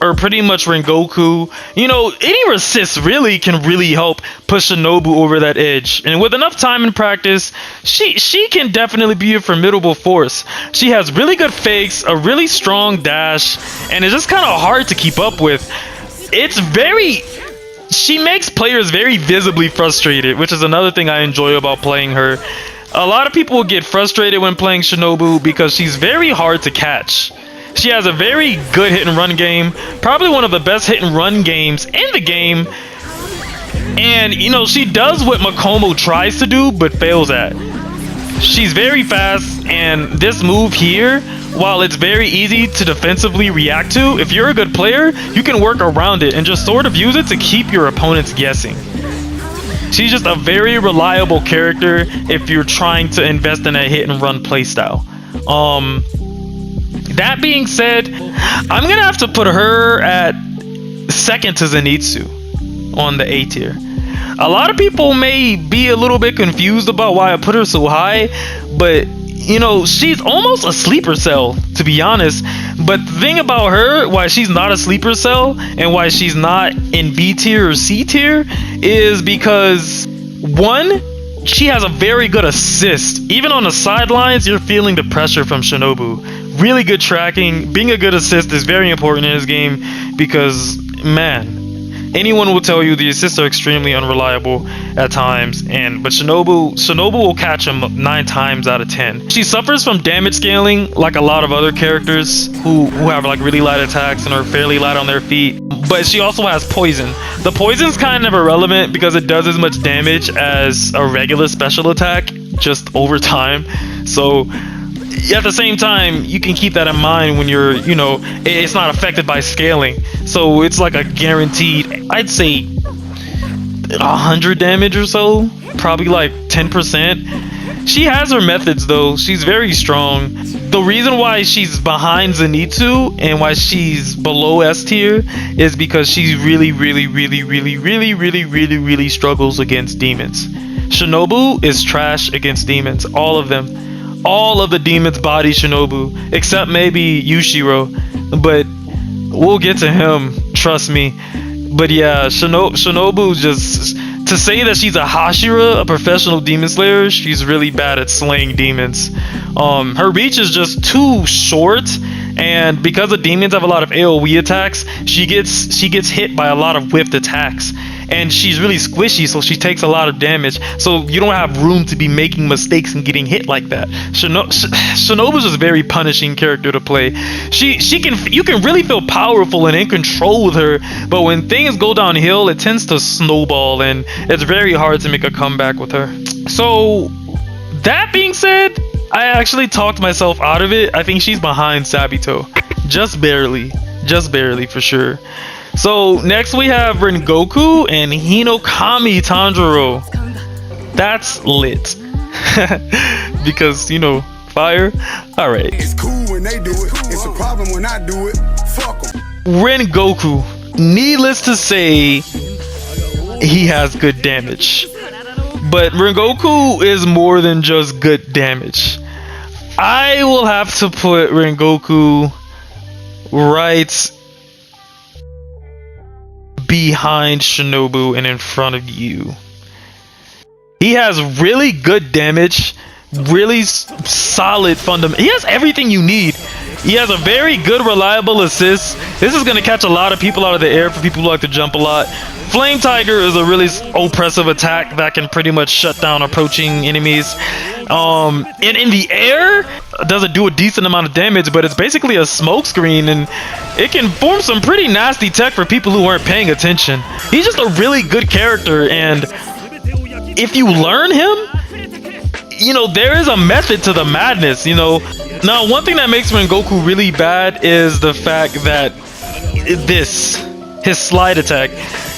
or pretty much Rengoku, any assist really can really help push Shinobu over that edge. And with enough time and practice, she can definitely be a formidable force. She has really good fakes, a really strong dash, and it's just kind of hard to keep up with. She makes players very visibly frustrated, which is another thing I enjoy about playing her. A lot of people get frustrated when playing Shinobu because she's very hard to catch. She has a very good hit and run game, probably one of the best hit and run games in the game. And she does what Makomo tries to do but fails at. She's very fast, and this move here, while it's very easy to defensively react to, if you're a good player, you can work around it and just sort of use it to keep your opponents guessing. She's just a very reliable character if you're trying to invest in a hit and run playstyle. That being said, I'm gonna have to put her at second to Zenitsu on the A tier. A lot of people may be a little bit confused about why I put her so high, but she's almost a sleeper cell, to be honest. But the thing about her, why she's not a sleeper cell and why she's not in B tier or C tier, is because one, she has a very good assist. Even on the sidelines, you're feeling the pressure from Shinobu. Really good tracking. Being a good assist is very important in this game because, man, anyone will tell you the assists are extremely unreliable at times, but Shinobu will catch him 9 times out of 10. She suffers from damage scaling like a lot of other characters who have like really light attacks and are fairly light on their feet, but she also has poison. The poison's kind of irrelevant because it does as much damage as a regular special attack, just over time. So at the same time, you can keep that in mind when you're, it's not affected by scaling. So it's like a guaranteed, I'd say 100 damage or so, probably like 10%. She has her methods though. She's very strong. The reason why she's behind Zenitsu and why she's below S tier is because she really struggles against demons. Shinobu is trash against demons, all of them. All of the demons body Shinobu, except maybe Yushiro, but we'll get to him, trust me. But yeah, Shinobu just, to say that she's a Hashira, a professional demon slayer, she's really bad at slaying demons. Her reach is just too short, and because the demons have a lot of AoE attacks, she gets hit by a lot of whiffed attacks. and she's really squishy, so she takes a lot of damage. So you don't have room to be making mistakes and getting hit like that. Shinobu's just a very punishing character to play. You can really feel powerful and in control with her, but when things go downhill, it tends to snowball, and it's very hard to make a comeback with her. So that being said, I actually talked myself out of it. I think she's behind Sabito, just barely for sure. So next we have Rengoku and Hinokami Tanjiro. That's lit. Because, you know, fire. Alright. It's cool when they do it. It's a problem when I do it. Fuck them. Rengoku. Needless to say, he has good damage. But Rengoku is more than just good damage. I will have to put Rengoku right behind Shinobu and in front of you. He has really good damage, really solid fundamental. He has everything you need. He has a very good, reliable assist. This is going to catch a lot of people out of the air for people who like to jump a lot. Flame Tiger is a really oppressive attack that can pretty much shut down approaching enemies. And in the air, doesn't do a decent amount of damage, but it's basically a smoke screen, and it can form some pretty nasty tech for people who weren't paying attention. He's just a really good character, and if you learn him, you know, there is a method to the madness, you know. Now, one thing that makes Rengoku really bad is the fact that his slide attack.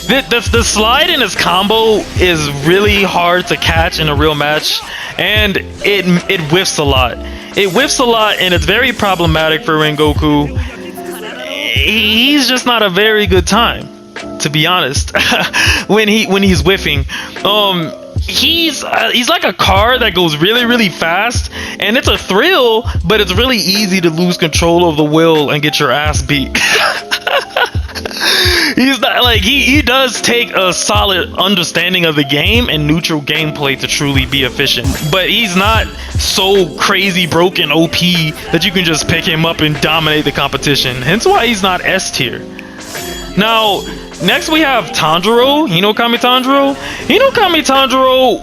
The slide in his combo is really hard to catch in a real match, and it whiffs a lot. It whiffs a lot, and it's very problematic for Rengoku. He's just not a very good time, to be honest, when he's whiffing. He's like a car that goes really fast, and it's a thrill, but it's really easy to lose control of the wheel and get your ass beat. He's not like he does take a solid understanding of the game and neutral gameplay to truly be efficient, but he's not so crazy broken OP that you can just pick him up and dominate the competition. Hence why he's not S tier. Now, next we have Tanjiro, Hinokami Tanjiro. Hinokami Tanjiro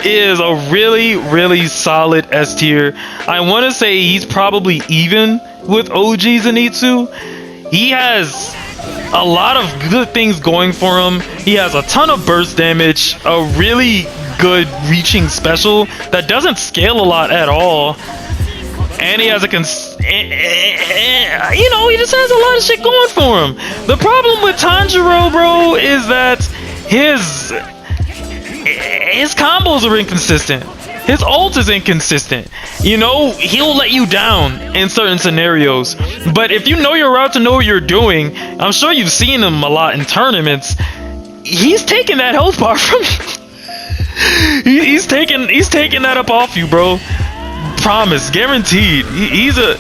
is a really solid S tier. I want to say he's probably even with OG Zenitsu. He has a lot of good things going for him. He has a ton of burst damage, a really good reaching special that doesn't scale a lot at all. And he has a you know, he just has a lot of shit going for him. The problem with Tanjiro, bro, is that his combos are inconsistent. His ult is inconsistent. You know, he'll let you down in certain scenarios. But if you know your route to know what you're doing, I'm sure you've seen him a lot in tournaments. He's taking that health bar from you. He's taking that up off you, bro. Promise, guaranteed. He's a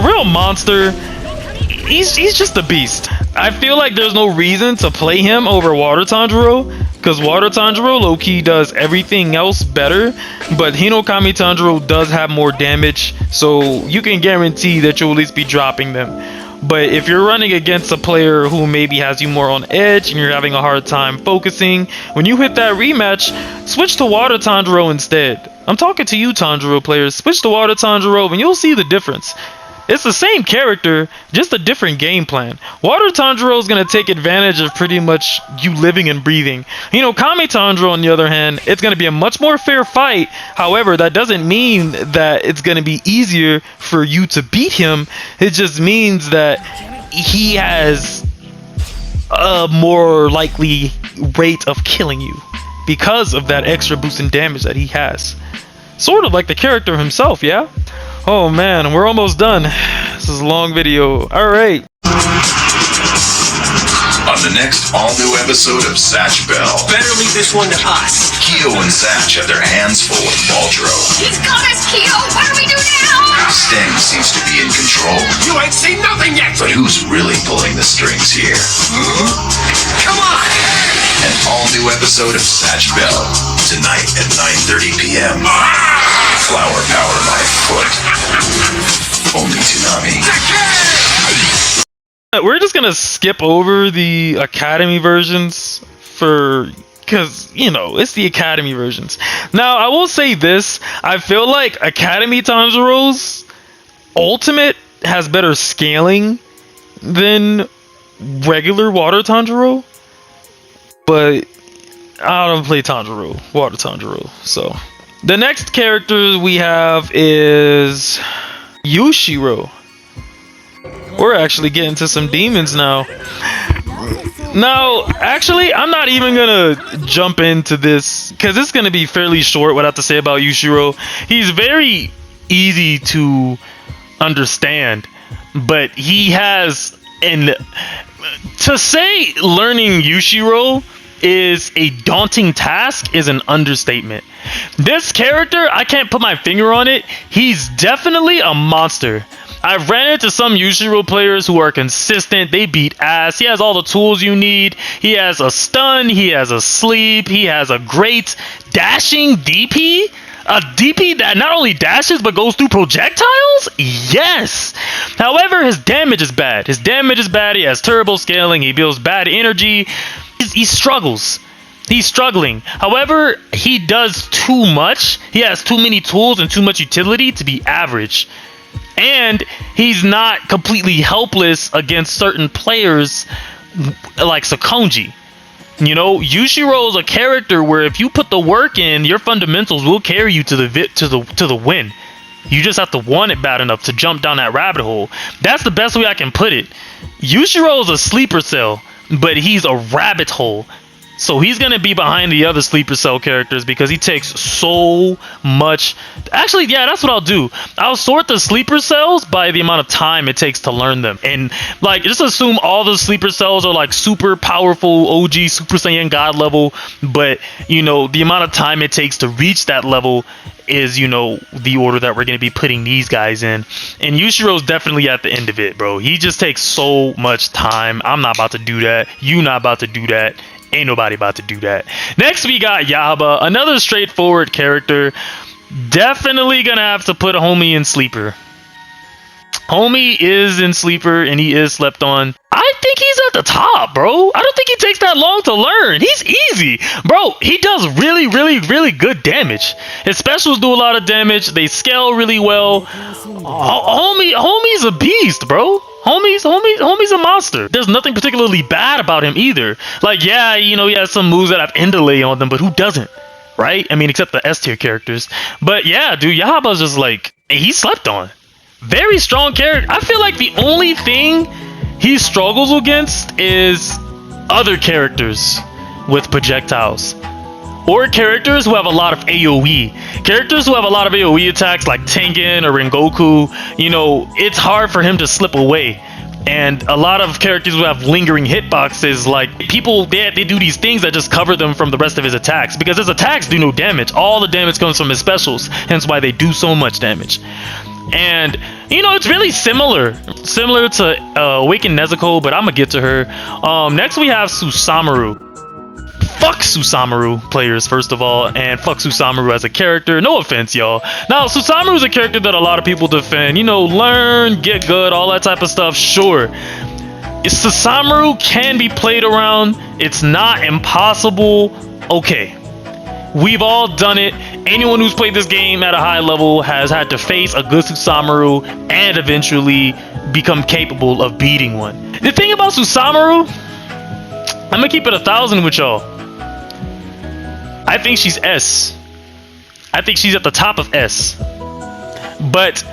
real monster. He's just a beast. I feel like there's no reason to play him over Water Tanjiro, because Water Tanjiro low-key does everything else better, but Hinokami Tanjiro does have more damage, so you can guarantee that you'll at least be dropping them. But if you're running against a player who maybe has you more on edge and you're having a hard time focusing, when you hit that rematch, switch to Water Tanjiro instead. I'm talking to you, Tanjiro players. Switch to Water Tanjiro and you'll see the difference. It's the same character, just a different game plan. Water Tanjiro is going to take advantage of pretty much you living and breathing. You know, Kami Tanjiro, on the other hand, it's going to be a much more fair fight. However, that doesn't mean that it's going to be easier for you to beat him. It just means that he has a more likely rate of killing you because of that extra boost in damage that he has. Sort of like the character himself, yeah? Oh man, we're almost done. This is a long video. Alright. On the next all-new episode of Zatch Bell, Better leave this one to us. Kyo and Zatch have their hands full with Baldro. He's got us, Keo! What do we do now? Sting seems to be in control. You ain't seen nothing yet. But who's really pulling the strings here? Come on. An all-new episode of Zatch Bell, tonight at 9:30 p.m. Flower power my foot. Only Toonami. We're just gonna skip over the Academy versions for, because, you know, it's the Academy versions. Now, I will say this. I feel like Academy Tanjiro's Ultimate has better scaling than regular Water Tanjiro. But I don't play Tanjiro, Water Tanjiro. So, the next character we have is Yushiro. We're actually getting to some demons now. Now, actually, I'm not even gonna jump into this because it's gonna be fairly short what I have to say about Yushiro. He's very easy to understand, but he has to say learning Yushiro is a daunting task is an understatement. This character, I can't put my finger on it. He's definitely a monster. I've ran into some Yushiro players who are consistent. They beat ass. He has all the tools you need. He has a stun. He has a sleep. He has a great dashing DP. A DP that not only dashes but goes through projectiles? Yes! However, his damage is bad. His damage is bad. He has turbo scaling. He builds bad energy. He struggles. He's struggling. However, he does too much. He has too many tools and too much utility to be average. And he's not completely helpless against certain players like Sakonji. You know, Yushiro is a character where if you put the work in, your fundamentals will carry you to the win. You just have to want it bad enough to jump down that rabbit hole. That's the best way I can put it. Yushiro is a sleeper cell, but he's a rabbit hole. So he's going to be behind the other sleeper cell characters because he takes so much. Actually, yeah, that's what I'll do. I'll sort the sleeper cells by the amount of time it takes to learn them. And like, just assume all the sleeper cells are like super powerful OG Super Saiyan God level. But, you know, the amount of time it takes to reach that level is, you know, the order that we're going to be putting these guys in. And Yushiro's definitely at the end of it, bro. He just takes so much time. I'm not about to do that. You not about to do that. Ain't nobody about to do that. Next, we got Yahaba, another straightforward character. Definitely gonna have to put Homie in sleeper. Homie is in sleeper and he is slept on. I think he's at the top, bro. I don't think he takes that long to learn. He's easy. Bro, he does really good damage. His specials do a lot of damage. They scale really well. Homie's a beast, bro. Homie's a monster. There's nothing particularly bad about him either. Like, yeah, you know, he has some moves that have end delay on them, but who doesn't? Right? I mean, except the S tier characters. But yeah, dude, Yahaba's just like, he slept on. Very strong character. I feel like the only thing he struggles against is other characters with projectiles. Or characters who have a lot of AoE. Characters who have a lot of AoE attacks like Tengen or Rengoku, you know, it's hard for him to slip away. And a lot of characters who have lingering hitboxes, like people, they do these things that just cover them from the rest of his attacks. Because his attacks do no damage. All the damage comes from his specials. Hence why they do so much damage. And, you know, it's really similar to Awakened Nezuko, but I'm gonna get to her. Next we have Susamuru. Fuck Susamuru players, first of all, and fuck Susamuru as a character. No offense, y'all. Now, Susamuru is a character that a lot of people defend. You know, learn, get good, all that type of stuff. Sure. Susamuru can be played around. It's not impossible. Okay. We've all done it. Anyone who's played this game at a high level has had to face a good Susamuru and eventually become capable of beating one. The thing about Susamuru, I'm gonna keep it 1,000 with y'all. I think she's S. I think she's at the top of S. But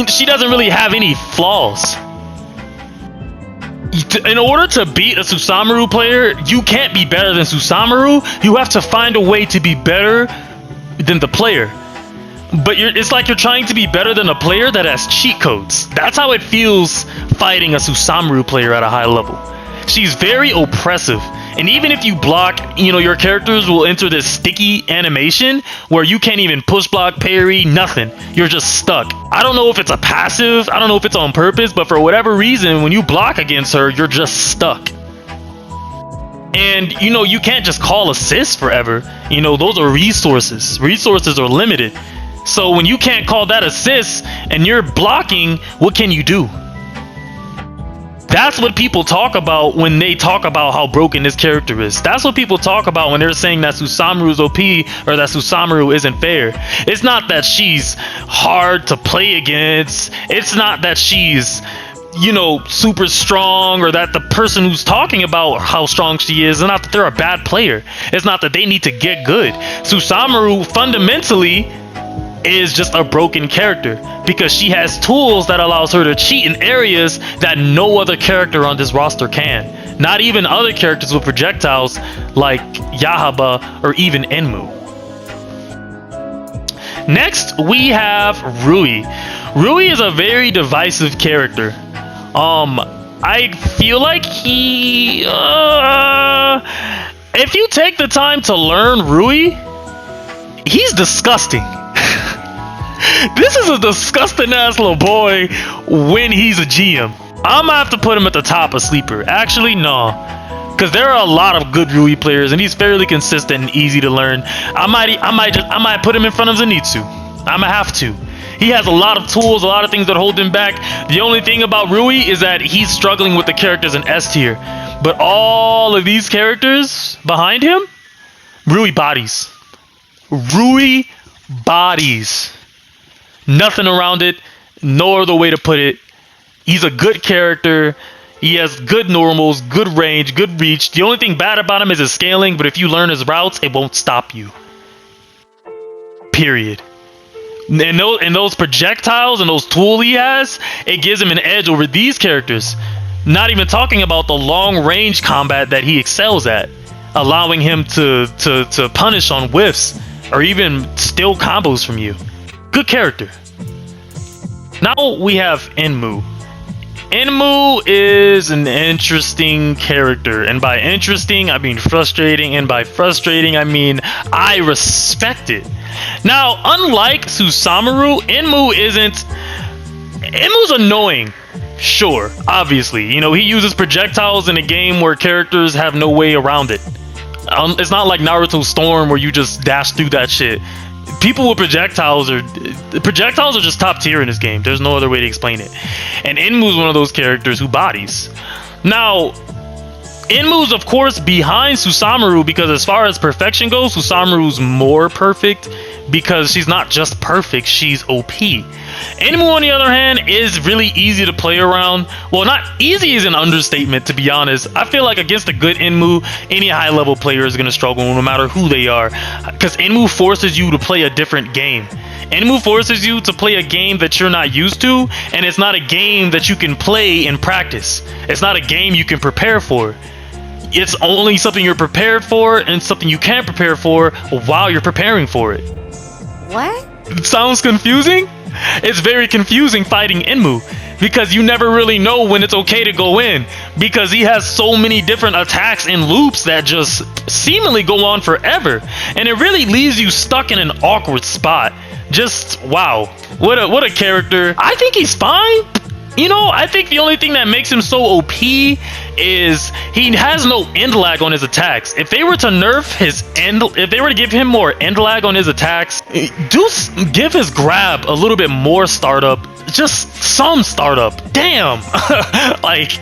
she doesn't really have any flaws. In order to beat a Susamuru player, you can't be better than Susamuru. You have to find a way to be better than the player. But it's like you're trying to be better than a player that has cheat codes. That's how it feels fighting a Susamuru player at a high level. She's very oppressive. And even if you block, you know, your characters will enter this sticky animation where you can't even push block, parry, nothing. You're just stuck. I don't know if it's a passive, I don't know if it's on purpose, but for whatever reason, when you block against her, you're just stuck. And, you know, you can't just call assists forever. You know, those are resources. Resources are limited. So when you can't call that assist and you're blocking, what can you do? That's what people talk about when they talk about how broken this character is. That's what people talk about when they're saying that Susamu is OP or that Susamu isn't fair. It's not that she's hard to play against. It's not that she's, you know, super strong, or that the person who's talking about how strong she is not that they're a bad player. It's not that they need to get good. Susamu fundamentally is just a broken character because she has tools that allows her to cheat in areas that no other character on this roster can. Not even other characters with projectiles like Yahaba or even Enmu. Next, we have Rui. Rui is a very divisive character. I feel like he... if you take the time to learn Rui, he's disgusting. This is a disgusting ass little boy when he's a GM. I'm gonna have to put him at the top of Sleeper. Actually, no. Because there are a lot of good Rui players and he's fairly consistent and easy to learn. I might put him in front of Zenitsu. I'm gonna have to. He has a lot of tools, a lot of things that hold him back. The only thing about Rui is that he's struggling with the characters in S tier. But all of these characters behind him, Rui bodies. Rui bodies. Nothing around it, no other way to put it. He's a good character. He has good normals, good range, good reach. The only thing bad about him is his scaling, but if you learn his routes, it won't stop you. Period. And those projectiles and those tools he has, it gives him an edge over these characters. Not even talking about the long range combat that he excels at, allowing him to punish on whiffs or even steal combos from you. Good character. Now we have Enmu. Enmu is an interesting character, and by interesting I mean frustrating, and by frustrating I mean I respect it. Now, unlike Susamu, Enmu's annoying. Sure, obviously. You know, he uses projectiles in a game where characters have no way around it. It's not like Naruto Storm where you just dash through that shit. People with projectiles are just top tier in this game. There's no other way to explain it. And Enmu's one of those characters who bodies. Now, Enmu's of course behind Susamu because as far as perfection goes, Susamu's more perfect because she's not just perfect, she's OP. Enmu, on the other hand, is really easy to play around. Well, not easy is an understatement, to be honest. I feel like against a good Enmu, any high-level player is going to struggle no matter who they are. Because Enmu forces you to play a different game. Enmu forces you to play a game that you're not used to, and it's not a game that you can play in practice. It's not a game you can prepare for. It's only something you're prepared for and something you can't prepare for while you're preparing for it. What? It sounds confusing? It's very confusing fighting Enmu because you never really know when it's okay to go in because he has so many different attacks and loops that just seemingly go on forever, and it really leaves you stuck in an awkward spot. Just wow, what a character. I think he's fine. You know, I think the only thing that makes him so OP is he has no end lag on his attacks. If they were to nerf if they were to give him more end lag on his attacks, give his grab a little bit more startup, just some startup. Damn, like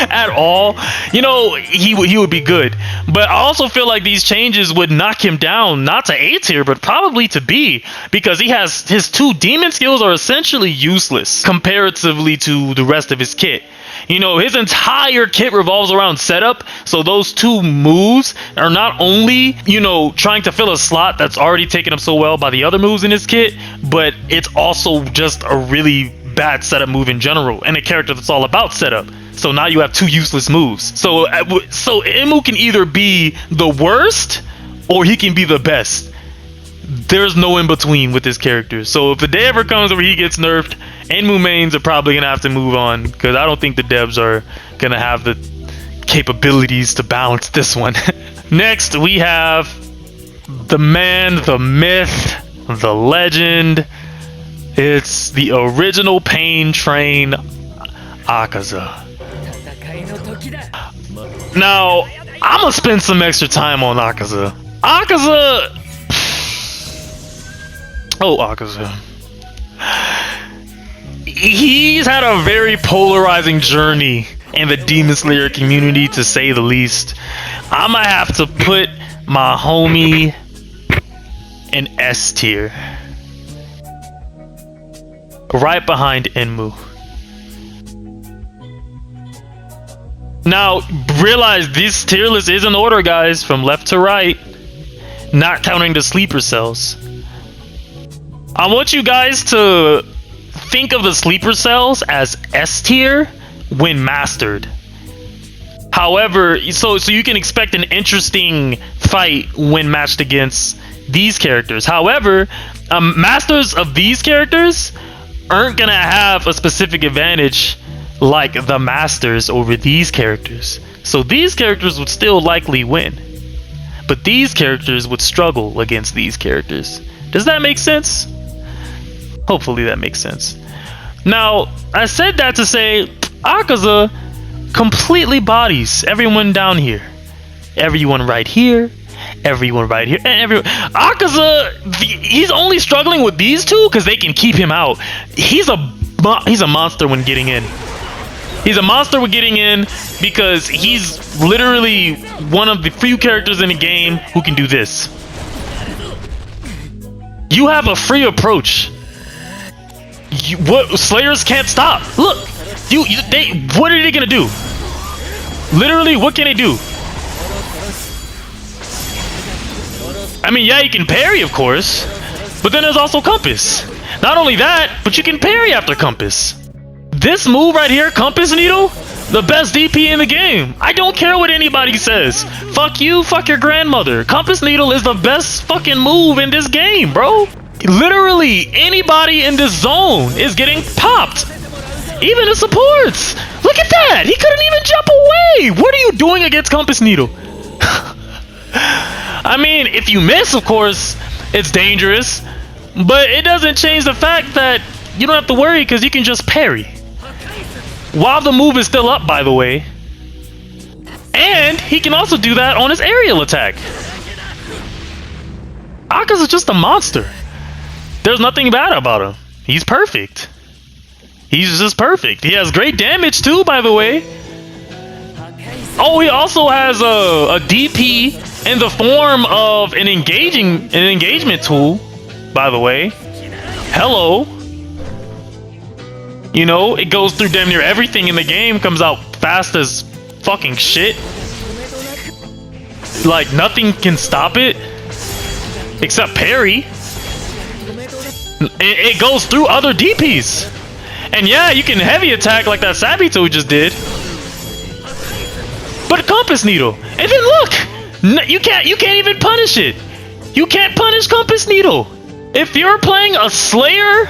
at all. You know, he would be good. But I also feel like these changes would knock him down, not to A tier, but probably to B, because he has his two demon skills are essentially useless comparatively to the rest of his kit. You know, his entire kit revolves around setup, so those two moves are not only, you know, trying to fill a slot that's already taken up so well by the other moves in his kit, but it's also just a really bad setup move in general, and a character that's all about setup. So now you have two useless moves. So Enmu can either be the worst or he can be the best. There's no in between with this character. So if the day ever comes where he gets nerfed, Enmu mains are probably gonna have to move on because I don't think the devs are gonna have the capabilities to balance this one. Next we have the man, the myth, the legend. It's the original Pain Train, Akaza. Now, I'm gonna spend some extra time on Akaza. Akaza. He's had a very polarizing journey in the Demon Slayer community, to say the least. I'm gonna have to put my homie in S tier, right behind Enmu. Now, realize this tier list is in order, guys, from left to right, not counting the sleeper cells. I want you guys to think of the sleeper cells as S tier when mastered. However, so you can expect an interesting fight when matched against these characters. However, masters of these characters aren't gonna have a specific advantage like the masters over these characters. So these characters would still likely win, but these characters would struggle against these characters. Does that make sense? Hopefully that makes sense. Now, I said that to say Akaza completely bodies everyone down here, everyone right here, everyone right here, and everyone. Akaza, he's only struggling with these two because they can keep him out. He's a monster when getting in. He's a monster with getting in because he's literally one of the few characters in the game who can do this. You have a free approach. What Slayers can't stop. Look, what are they gonna do? Literally, what can they do? I mean, yeah, you can parry, of course, but then there's also Compass. Not only that, but you can parry after Compass. This move right here, Compass Needle, the best DP in the game. I don't care what anybody says. Fuck you, fuck your grandmother. Compass Needle is the best fucking move in this game, bro. Literally, anybody in this zone is getting popped. Even the supports. Look at that. He couldn't even jump away. What are you doing against Compass Needle? I mean, if you miss, of course, it's dangerous. But it doesn't change the fact that you don't have to worry because you can just parry. While the move is still up, by the way. And he can also do that on his aerial attack. Akaza's just a monster. There's nothing bad about him. He's perfect. He's just perfect. He has great damage too, by the way. Oh, he also has a DP in the form of an engagement tool, by the way. Hello. You know, it goes through damn near everything in the game, comes out fast as fucking shit. Like, nothing can stop it except parry. It goes through other DPs. And yeah, you can heavy attack like that Sabito just did. But Compass Needle. And then look! You can't even punish it. You can't punish Compass Needle. If you're playing a Slayer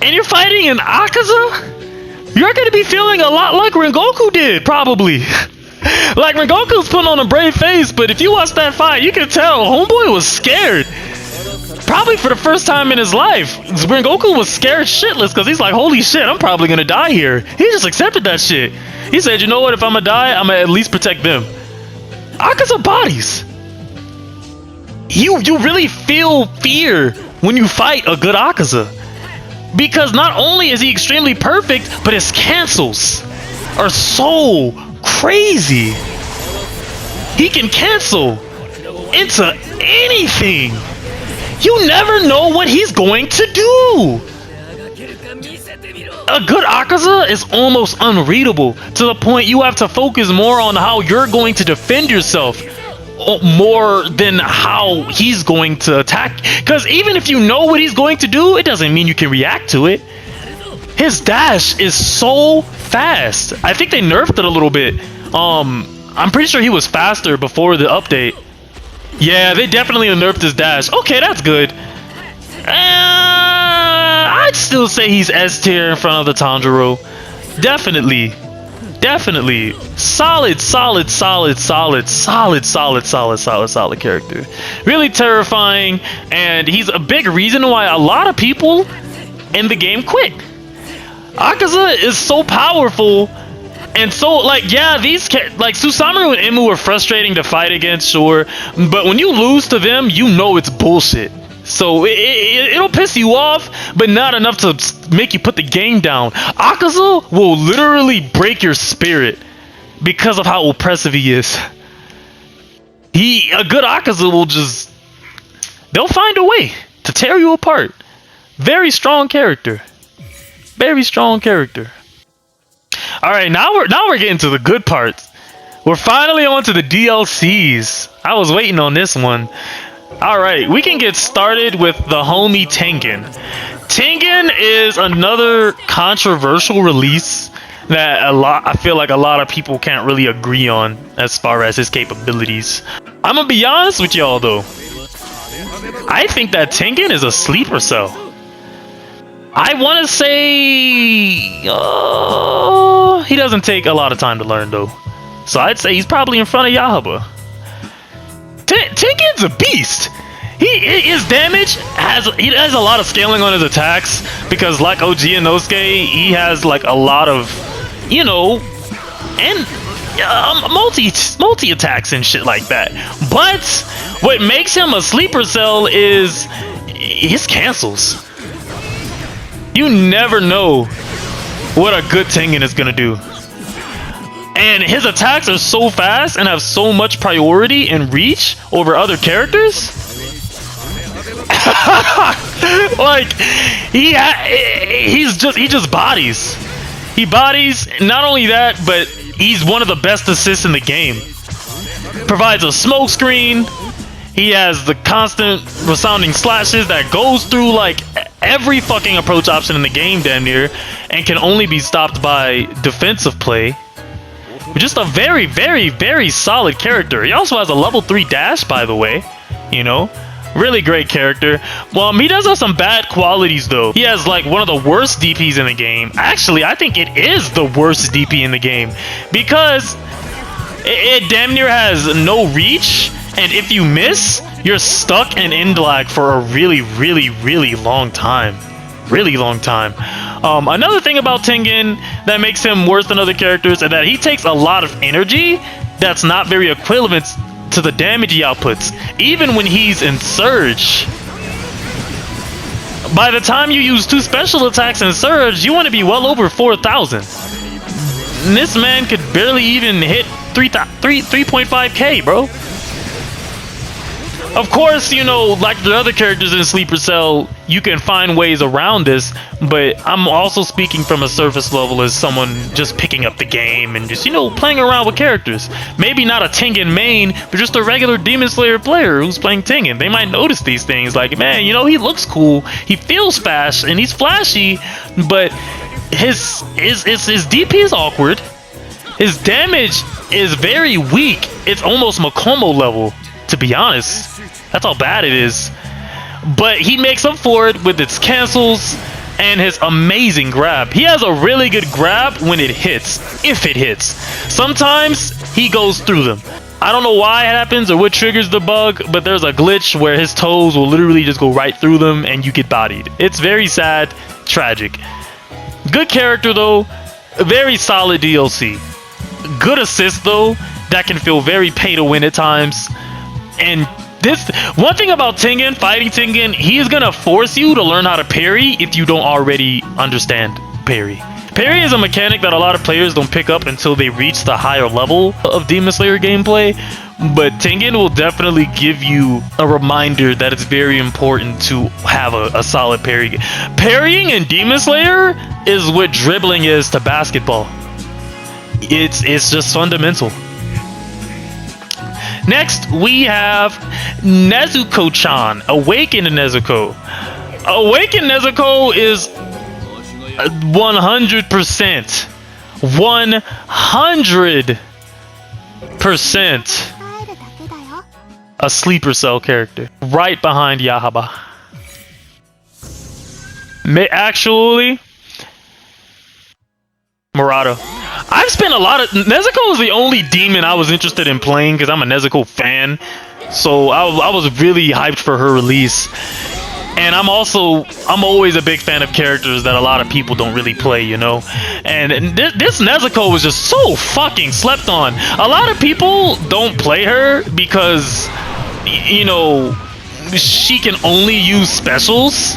and you're fighting an Akaza, you're gonna be feeling a lot like Rengoku did, probably. Like, Rengoku's putting on a brave face, but if you watch that fight, you can tell Homeboy was scared. Probably for the first time in his life. Rengoku was scared shitless because he's like, holy shit, I'm probably gonna die here. He just accepted that shit. He said, you know what, if I'm gonna die, I'm gonna at least protect them. Akaza bodies. You really feel fear when you fight a good Akaza. Because not only is he extremely perfect, but his cancels are so crazy. He can cancel into anything. You never know what he's going to do. A good Akaza is almost unreadable to the point you have to focus more on how you're going to defend yourself more than how he's going to attack. Because even if you know what he's going to do, it doesn't mean you can react to it. His dash is so fast. I think they nerfed it a little bit. I'm pretty sure he was faster before the update. Yeah, they definitely nerfed his dash. Okay, that's good. I'd still say he's S tier in front of the Tanjiro. Definitely. Definitely. Solid character. Really terrifying, and he's a big reason why a lot of people in the game quit. Akaza is so powerful, and so, like, yeah, like, Susanoo and Enmu are frustrating to fight against, sure, but when you lose to them, you know it's bullshit. So it'll piss you off, but not enough to make you put the game down. Akaza will literally break your spirit because of how oppressive he is. A good Akaza will just... They'll find a way to tear you apart. Very strong character. Very strong character. Alright, now we're getting to the good parts. We're finally on to the DLCs. I was waiting on this one. Alright, we can get started with the homie Tengen. Tengen is another controversial release that I feel like a lot of people can't really agree on as far as his capabilities. I'm gonna be honest with y'all though. I think that Tengen is a sleeper cell. I want to say he doesn't take a lot of time to learn though. So I'd say he's probably in front of Yahaba. Tengen's a beast. His damage has a lot of scaling on his attacks because like OG and Inosuke, he has like a lot of, you know, and multi attacks and shit like that. But what makes him a sleeper cell is his cancels. You never know what a good Tengen is gonna do. And his attacks are so fast and have so much priority and reach over other characters. Like he just bodies. He bodies. Not only that, but he's one of the best assists in the game. Provides a smoke screen. He has the constant resounding slashes that goes through like every fucking approach option in the game damn near, and can only be stopped by defensive play. Just a very, very, very solid character. He also has a level 3 dash, by the way. You know, really great character. Well, he does have some bad qualities though. He has like one of the worst DPs in the game. Actually, I think it is the worst DP in the game because it damn near has no reach, and if you miss, you're stuck in end lag for a really, really, really long time. Really long time. Another thing about Tengen that makes him worse than other characters is that he takes a lot of energy that's not very equivalent to the damage he outputs, even when he's in Surge. By the time you use 2 special attacks in Surge, you want to be well over 4,000. This man could barely even hit 3.5k, bro. Of course, you know, like the other characters in Sleeper Cell, you can find ways around this, but I'm also speaking from a surface level as someone just picking up the game and just, you know, playing around with characters. Maybe not a Tengen main, but just a regular Demon Slayer player who's playing Tengen. They might notice these things like, man, you know, he looks cool, he feels fast, and he's flashy, but his DP is awkward. His damage is very weak. It's almost Makomo level, to be honest. That's how bad it is. But he makes up for it with its cancels and his amazing grab. He has a really good grab when it hits, if it hits. Sometimes he goes through them. I don't know why it happens or what triggers the bug, but there's a glitch where his toes will literally just go right through them and you get bodied. It's very sad, tragic. Good character though, very solid DLC. Good assist though, that can feel very pay to win at times. And this one thing about Tengen, fighting Tengen, he's gonna force you to learn how to parry if you don't already understand parry. Parry is a mechanic that a lot of players don't pick up until they reach the higher level of Demon Slayer gameplay, but Tengen will definitely give you a reminder that it's very important to have a solid parry. Parrying in Demon Slayer is what dribbling is to basketball. It's just fundamental. Next, we have Nezuko-chan, Awaken Nezuko. Awaken Nezuko is 100%. 100% a sleeper cell character. Right behind Yahaba. Actually, Murata. I've spent a lot of... Nezuko is the only demon I was interested in playing because I'm a Nezuko fan. So I was really hyped for her release. And I'm always a big fan of characters that a lot of people don't really play, you know? And this Nezuko was just so fucking slept on. A lot of people don't play her because, you know, she can only use specials,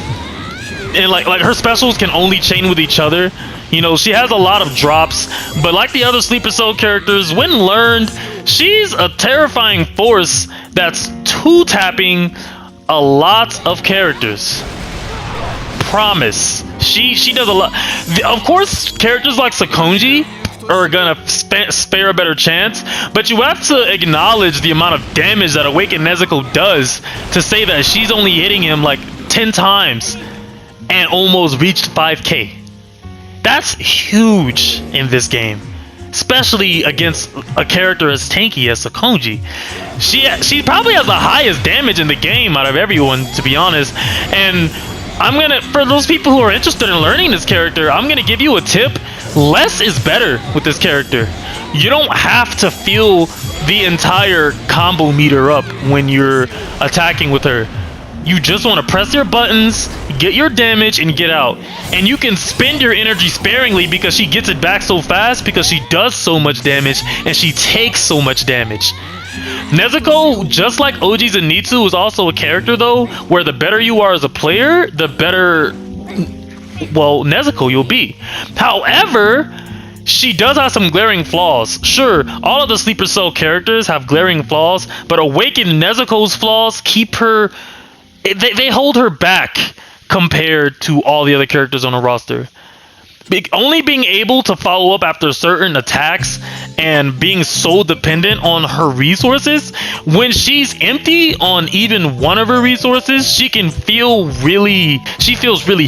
and like her specials can only chain with each other. You know, she has a lot of drops, but like the other Sleeper Cell characters, when learned, she's a terrifying force that's two-tapping a lot of characters. Promise. She does a lot. Of course, characters like Sakonji are gonna spare a better chance, but you have to acknowledge the amount of damage that Awakened Nezuko does to say that she's only hitting him like 10 times and almost reached 5k. That's huge in this game, especially against a character as tanky as Sakonji. She probably has the highest damage in the game out of everyone, to be honest. And I'm gonna, for those people who are interested in learning this character, I'm gonna give you a tip. Less is better with this character. You don't have to feel the entire combo meter up when you're attacking with her. You just want to press your buttons, get your damage, and get out. And you can spend your energy sparingly because she gets it back so fast, because she does so much damage and she takes so much damage. Nezuko, just like OG Zenitsu, is also a character though, where the better you are as a player, the better, well, Nezuko you'll be. However, she does have some glaring flaws. Sure, all of the Sleeper Cell characters have glaring flaws, but Awakened Nezuko's flaws keep her... They hold her back compared to all the other characters on the roster. Only being able to follow up after certain attacks and being so dependent on her resources, when she's empty on even one of her resources, she feels really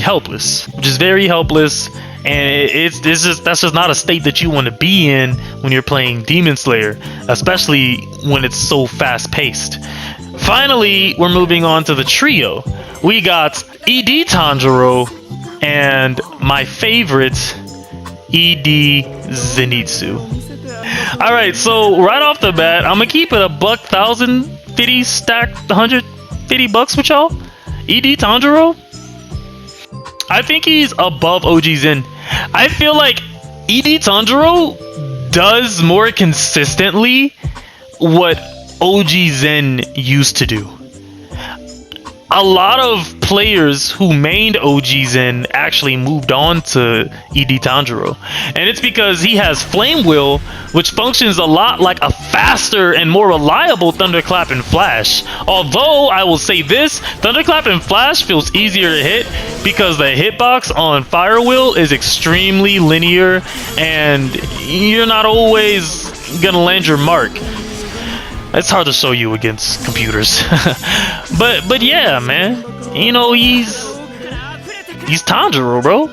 helpless, which is very helpless. And that's just not a state that you want to be in when you're playing Demon Slayer, especially when it's so fast paced. Finally, we're moving on to the trio. We got ED Tanjiro and my favorite, ED Zenitsu. Alright, so right off the bat, I'm gonna keep it a buck, 1,050 stacked, $150 with y'all. ED Tanjiro, I think he's above OG Zen. I feel like ED Tanjiro does more consistently what OG Zen used to do. A lot of players who mained OG Zen actually moved on to ED Tanjiro, and it's because he has Flame Wheel, which functions a lot like a faster and more reliable Thunderclap and Flash. Although I will say this, Thunderclap and Flash feels easier to hit because the hitbox on Fire Wheel is extremely linear and you're not always gonna land your mark. It's hard to show you against computers. but yeah, man. You know, he's Tanjiro, bro.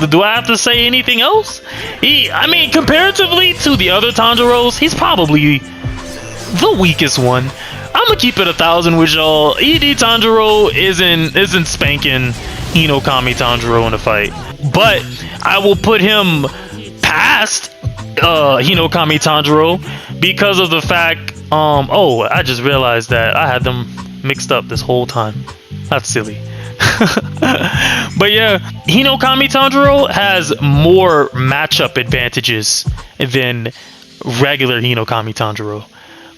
Do I have to say anything else? I mean, comparatively to the other Tanjiros, he's probably the weakest one. I'm gonna keep it 1,000 with y'all. ED Tanjiro isn't spanking Hinokami Tanjiro in a fight. But I will put him past Hinokami Tanjiro because of the fact oh, I just realized that I had them mixed up this whole time. That's silly. But yeah, Hinokami Tanjiro has more matchup advantages than regular Hinokami Tanjiro.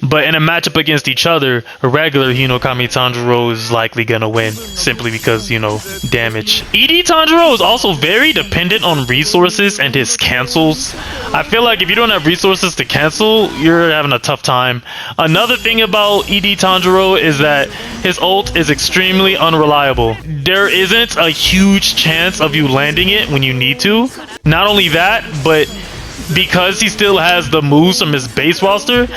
But in a matchup against each other, a regular Hinokami Tanjiro is likely gonna win, simply because, you know, damage. ED Tanjiro is also very dependent on resources and his cancels. I feel like if you don't have resources to cancel, you're having a tough time. Another thing about ED Tanjiro is that his ult is extremely unreliable. There isn't a huge chance of you landing it when you need to. Not only that, but because he still has the moves from his base roster,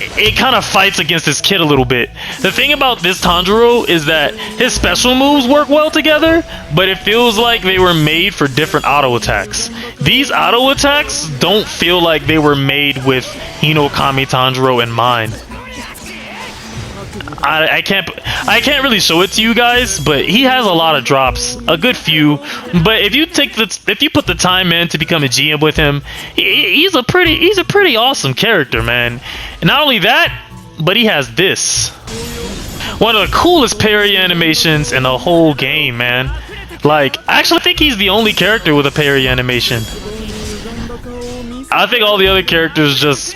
it kind of fights against his kit a little bit. The thing about this Tanjiro is that his special moves work well together, but it feels like they were made for different auto attacks. These auto attacks don't feel like they were made with Hinokami Tanjiro in mind. I can't really show it to you guys, but he has a lot of drops, a good few. But if you put the time in to become a GM with him, he's a pretty awesome character, man. And not only that, but he has this, one of the coolest parry animations in the whole game, man. Like, I actually think he's the only character with a parry animation. I think all the other characters just,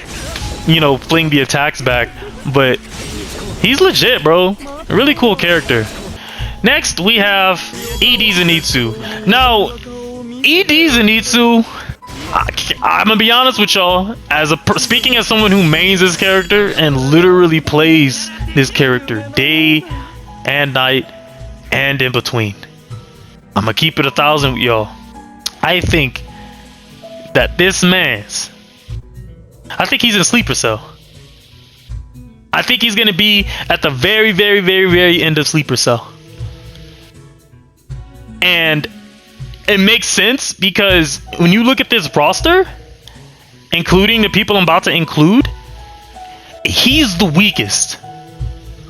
you know, fling the attacks back, but he's legit, bro. A really cool character. Next, we have ED Zenitsu. Now, ED Zenitsu, I'm gonna be honest with y'all. Speaking as someone who mains this character and literally plays this character day and night and in between, I'm gonna keep it 1,000 with y'all. I think that this man's, I think he's in Sleeper Cell. I think he's gonna be at the very, very, very, very end of Sleeper Cell. And it makes sense because when you look at this roster, including the people I'm about to include, he's the weakest.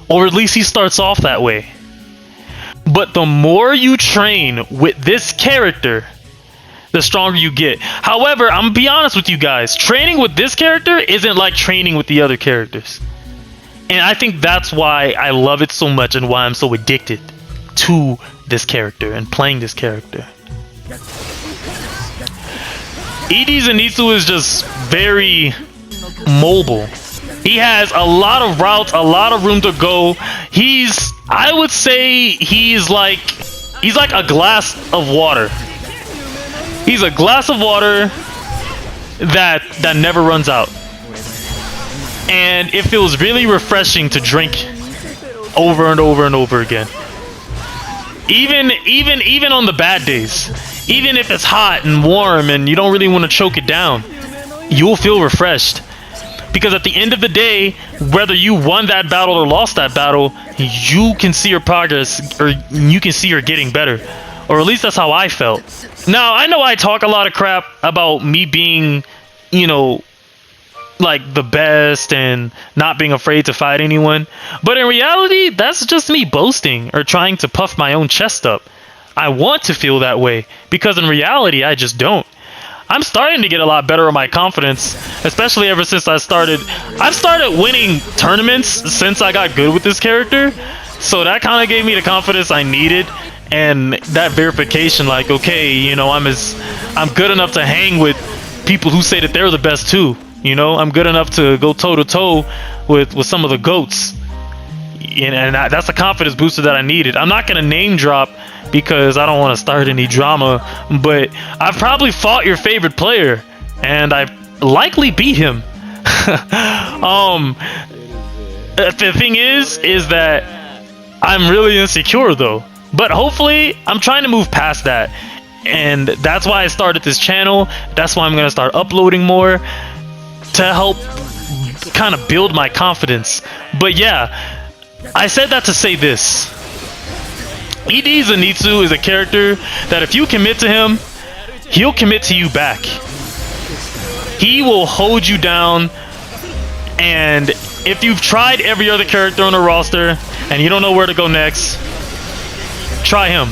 Or at least he starts off that way. But the more you train with this character, the stronger you get. However, I'm gonna be honest with you guys, training with this character isn't like training with the other characters. And I think that's why I love it so much and why I'm so addicted to this character and playing this character. ED Zenitsu is just very mobile. He has a lot of routes, a lot of room to go. I would say he's like a glass of water. He's a glass of water that never runs out. And it feels really refreshing to drink over and over and over again. Even on the bad days, even if it's hot and warm and you don't really want to choke it down, you'll feel refreshed. Because at the end of the day, whether you won that battle or lost that battle, you can see your progress, or you can see you're getting better. Or at least that's how I felt. Now, I know I talk a lot of crap about me being, like the best and not being afraid to fight anyone, but in reality, that's just me boasting or trying to puff my own chest up. I want to feel that way, because in reality, I just don't. I'm starting to get a lot better at my confidence, especially ever since I've started winning tournaments since I got good with this character. So that kind of gave me the confidence I needed and that verification, like, okay, I'm good enough to hang with people who say that they're the best too. I'm good enough to go toe to toe with some of the GOATs. And that's a confidence booster that I needed. I'm not going to name drop because I don't want to start any drama, but I've probably fought your favorite player and I've likely beat him. The thing is that I'm really insecure though, but hopefully I'm trying to move past that. And that's why I started this channel. That's why I'm going to start uploading more, to help kind of build my confidence. But yeah, I said that to say this. ED Zenitsu is a character that if you commit to him, he'll commit to you back. He will hold you down, and if you've tried every other character on the roster and you don't know where to go next, try him.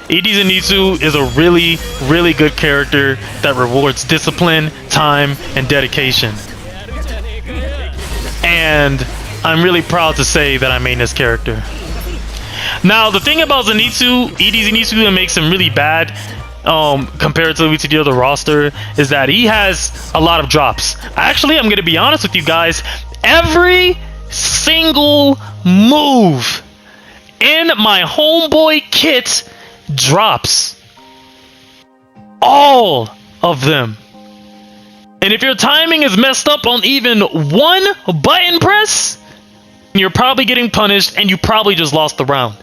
ED Zenitsu is a really, really good character that rewards discipline, time, and dedication. And I'm really proud to say that I made this character. Now, the thing about Zenitsu, ED Zenitsu, that makes him really bad comparatively to the other roster, is that he has a lot of drops. Actually, I'm going to be honest with you guys, every single move in my homeboy kit drops. All of them. And if your timing is messed up on even one button press, you're probably getting punished and you probably just lost the round.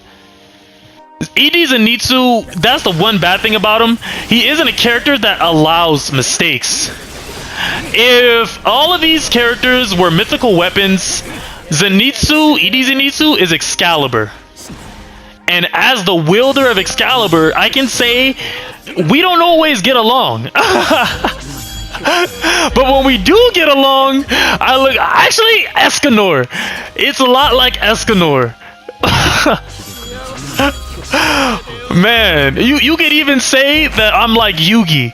ED Zenitsu, that's the one bad thing about him. He isn't a character that allows mistakes. If all of these characters were mythical weapons, ED Zenitsu is Excalibur. And as the wielder of Excalibur, I can say we don't always get along. But when we do get along, actually Escanor. It's a lot like Escanor. Man, you could even say that I'm like Yugi.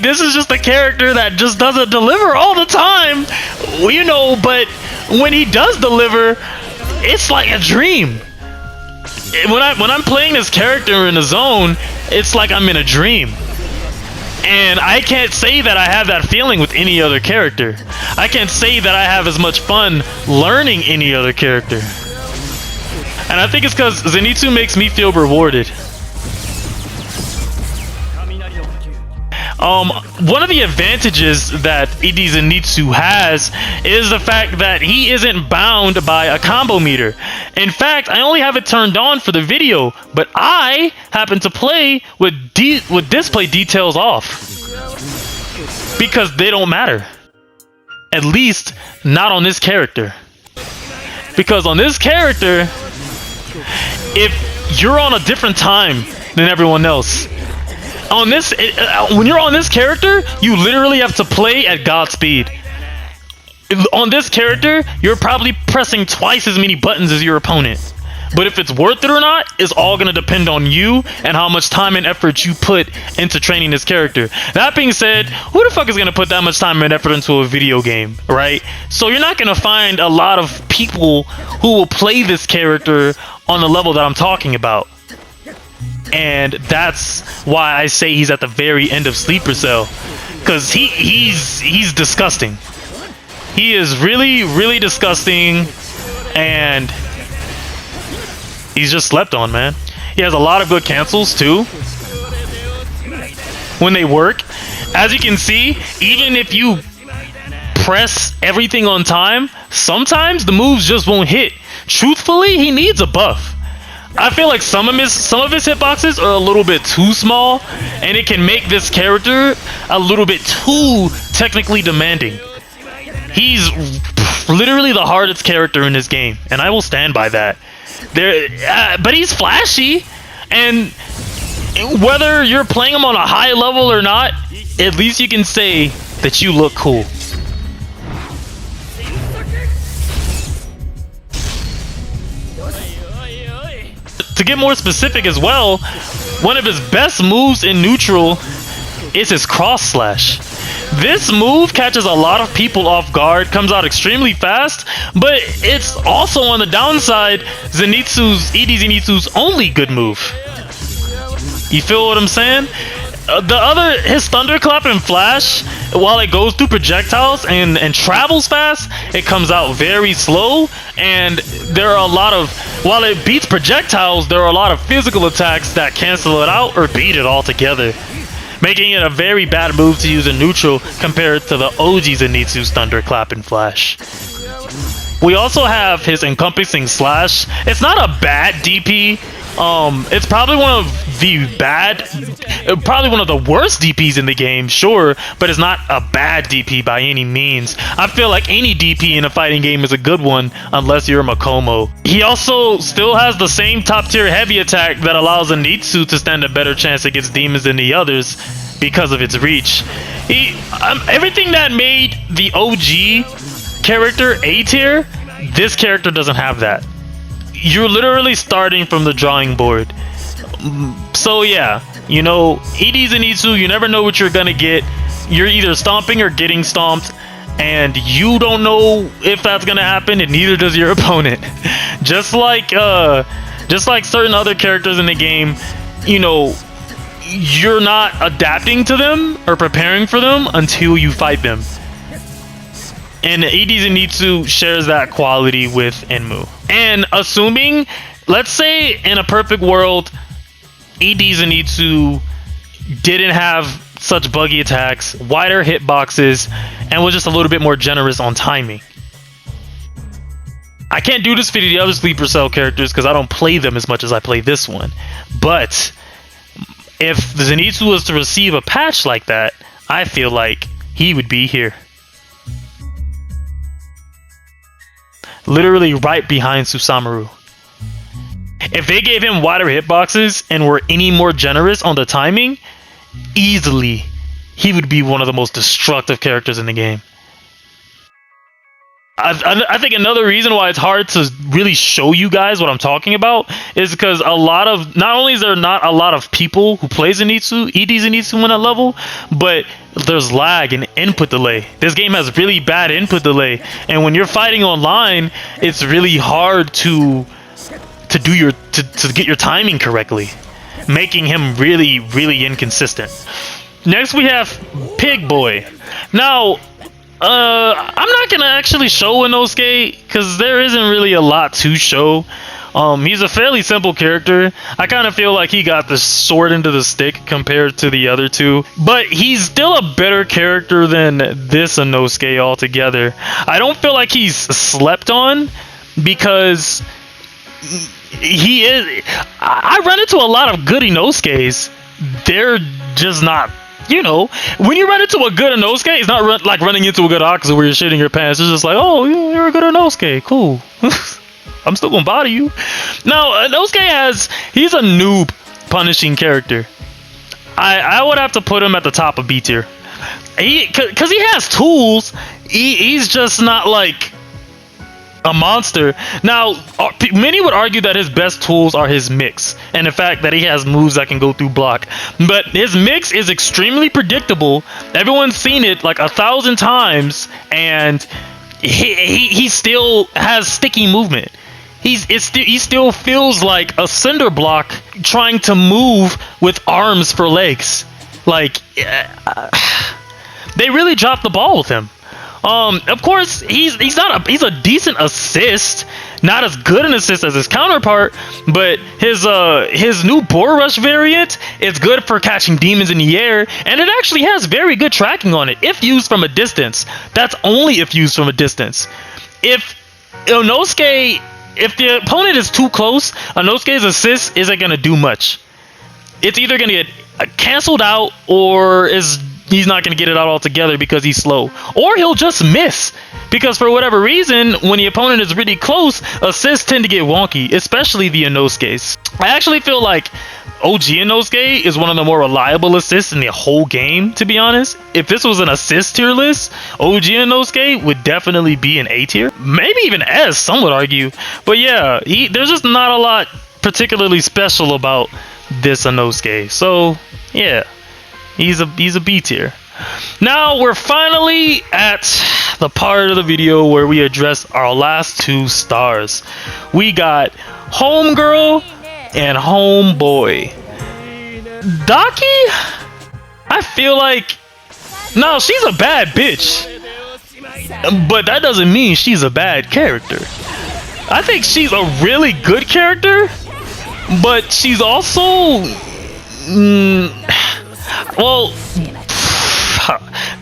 This is just a character that just doesn't deliver all the time. But when he does deliver, it's like a dream. When I'm playing this character in the zone, it's like I'm in a dream. And I can't say that I have that feeling with any other character. I can't say that I have as much fun learning any other character. And I think it's because Zenitsu makes me feel rewarded. One of the advantages that ED Zenitsu has is the fact that he isn't bound by a combo meter. In fact, I only have it turned on for the video, but I happen to play with display details off because they don't matter. At least not on this character. Because on this character, if you're on a different time than everyone else, on this, when you're on this character, you literally have to play at God speed. On this character, you're probably pressing twice as many buttons as your opponent. But if it's worth it or not is all going to depend on you and how much time and effort you put into training this character. That being said, who the fuck is going to put that much time and effort into a video game, right? So you're not going to find a lot of people who will play this character on the level that I'm talking about. And that's why I say he's at the very end of Sleeper Cell, because he's disgusting. He is really, really disgusting, and he's just slept on, man. He has a lot of good cancels too when they work. As you can see, even if you press everything on time, sometimes the moves just won't hit. Truthfully, he needs a buff. I feel like some of his hitboxes are a little bit too small, and it can make this character a little bit too technically demanding. He's literally the hardest character in this game, and I will stand by that. But he's flashy, and whether you're playing him on a high level or not, at least you can say that you look cool. To get more specific as well, one of his best moves in neutral is his cross slash. This move catches a lot of people off guard, comes out extremely fast, but it's also on the downside ED Zenitsu's only good move. You feel what I'm saying? His thunderclap and flash, while it goes through projectiles and travels fast, it comes out very slow, and there are a lot of, while it beats projectiles, there are a lot of physical attacks that cancel it out or beat it altogether, making it a very bad move to use in neutral compared to the OG Zenitsu's thunderclap and flash. We also have his encompassing slash. It's not a bad DP. It's probably one of the worst DPs in the game, sure, but it's not a bad DP by any means. I feel like any DP in a fighting game is a good one, unless you're a Makomo. He also still has the same top tier heavy attack that allows Zenitsu to stand a better chance against demons than the others because of its reach. Everything that made the OG character A tier, this character doesn't have that. You're literally starting from the drawing board. So yeah, you know, ED Zenitsu, you never know what you're gonna get. You're either stomping or getting stomped, and you don't know if that's gonna happen, and neither does your opponent. Just like certain other characters in the game, you know, you're not adapting to them or preparing for them until you fight them. And ED Zenitsu shares that quality with Enmu. And assuming, let's say in a perfect world, ED Zenitsu didn't have such buggy attacks, wider hitboxes, and was just a little bit more generous on timing. I can't do this for the other Sleeper Cell characters because I don't play them as much as I play this one. But if Zenitsu was to receive a patch like that, I feel like he would be here. Literally right behind Susamuru. If they gave him wider hitboxes and were any more generous on the timing, easily he would be one of the most destructive characters in the game. I think another reason why it's hard to really show you guys what I'm talking about is because not only is there not a lot of people who play Zenitsu, ED Zenitsu on that level, but there's lag and input delay. This game has really bad input delay, and when you're fighting online, it's really hard to get your timing correctly, making him really, really inconsistent. Next we have Pig Boy. Now, I'm not gonna actually show Inosuke because there isn't really a lot to show. He's a fairly simple character. I kind of feel like he got the sword into the stick compared to the other two, but he's still a better character than this Inosuke altogether. I don't feel like he's slept on because he is. I run into a lot of good Inosuke's. They're just not. You know, when you run into a good Inosuke, it's not like running into a good Akazu where you're shitting your pants. It's just like, oh, you're a good Inosuke, cool. I'm still gonna body you. Now, Inosuke he's a noob punishing character. I would have to put him at the top of B tier. Cause he has tools. He's just not like a monster. Now, many would argue that his best tools are his mix, and the fact that he has moves that can go through block. But his mix is extremely predictable. Everyone's seen it like 1,000 times, and he still has sticky movement. He still feels like a cinder block trying to move with arms for legs. Like, they really dropped the ball with him. Of course, he's a decent assist, not as good an assist as his counterpart, but his new Boar Rush variant is good for catching demons in the air, and it actually has very good tracking on it if used from a distance. That's only if used from a distance. If the opponent is too close, Inosuke's assist isn't gonna do much. It's either gonna get canceled out, or he's not going to get it out altogether because he's slow. Or he'll just miss. Because for whatever reason, when the opponent is really close, assists tend to get wonky, especially the Inosuke's. I actually feel like OG Inosuke is one of the more reliable assists in the whole game, to be honest. If this was an assist tier list, OG Inosuke would definitely be an A tier. Maybe even S, some would argue. But yeah, there's just not a lot particularly special about this Inosuke. So, yeah. He's a B tier. Now we're finally at the part of the video where we address our last 2 stars. We got Homegirl and Homeboy. Daki, I feel like, no, she's a bad bitch, but that doesn't mean she's a bad character. I think she's a really good character, but she's also well,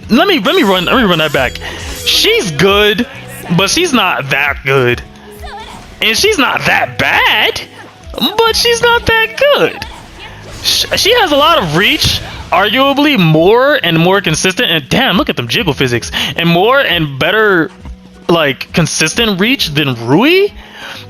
let me run that back. She's good, but she's not that good, and she's not that bad, but she's not that good. She has a lot of reach, arguably more consistent, and damn, look at them jiggle physics, and more and better like consistent reach than Rui,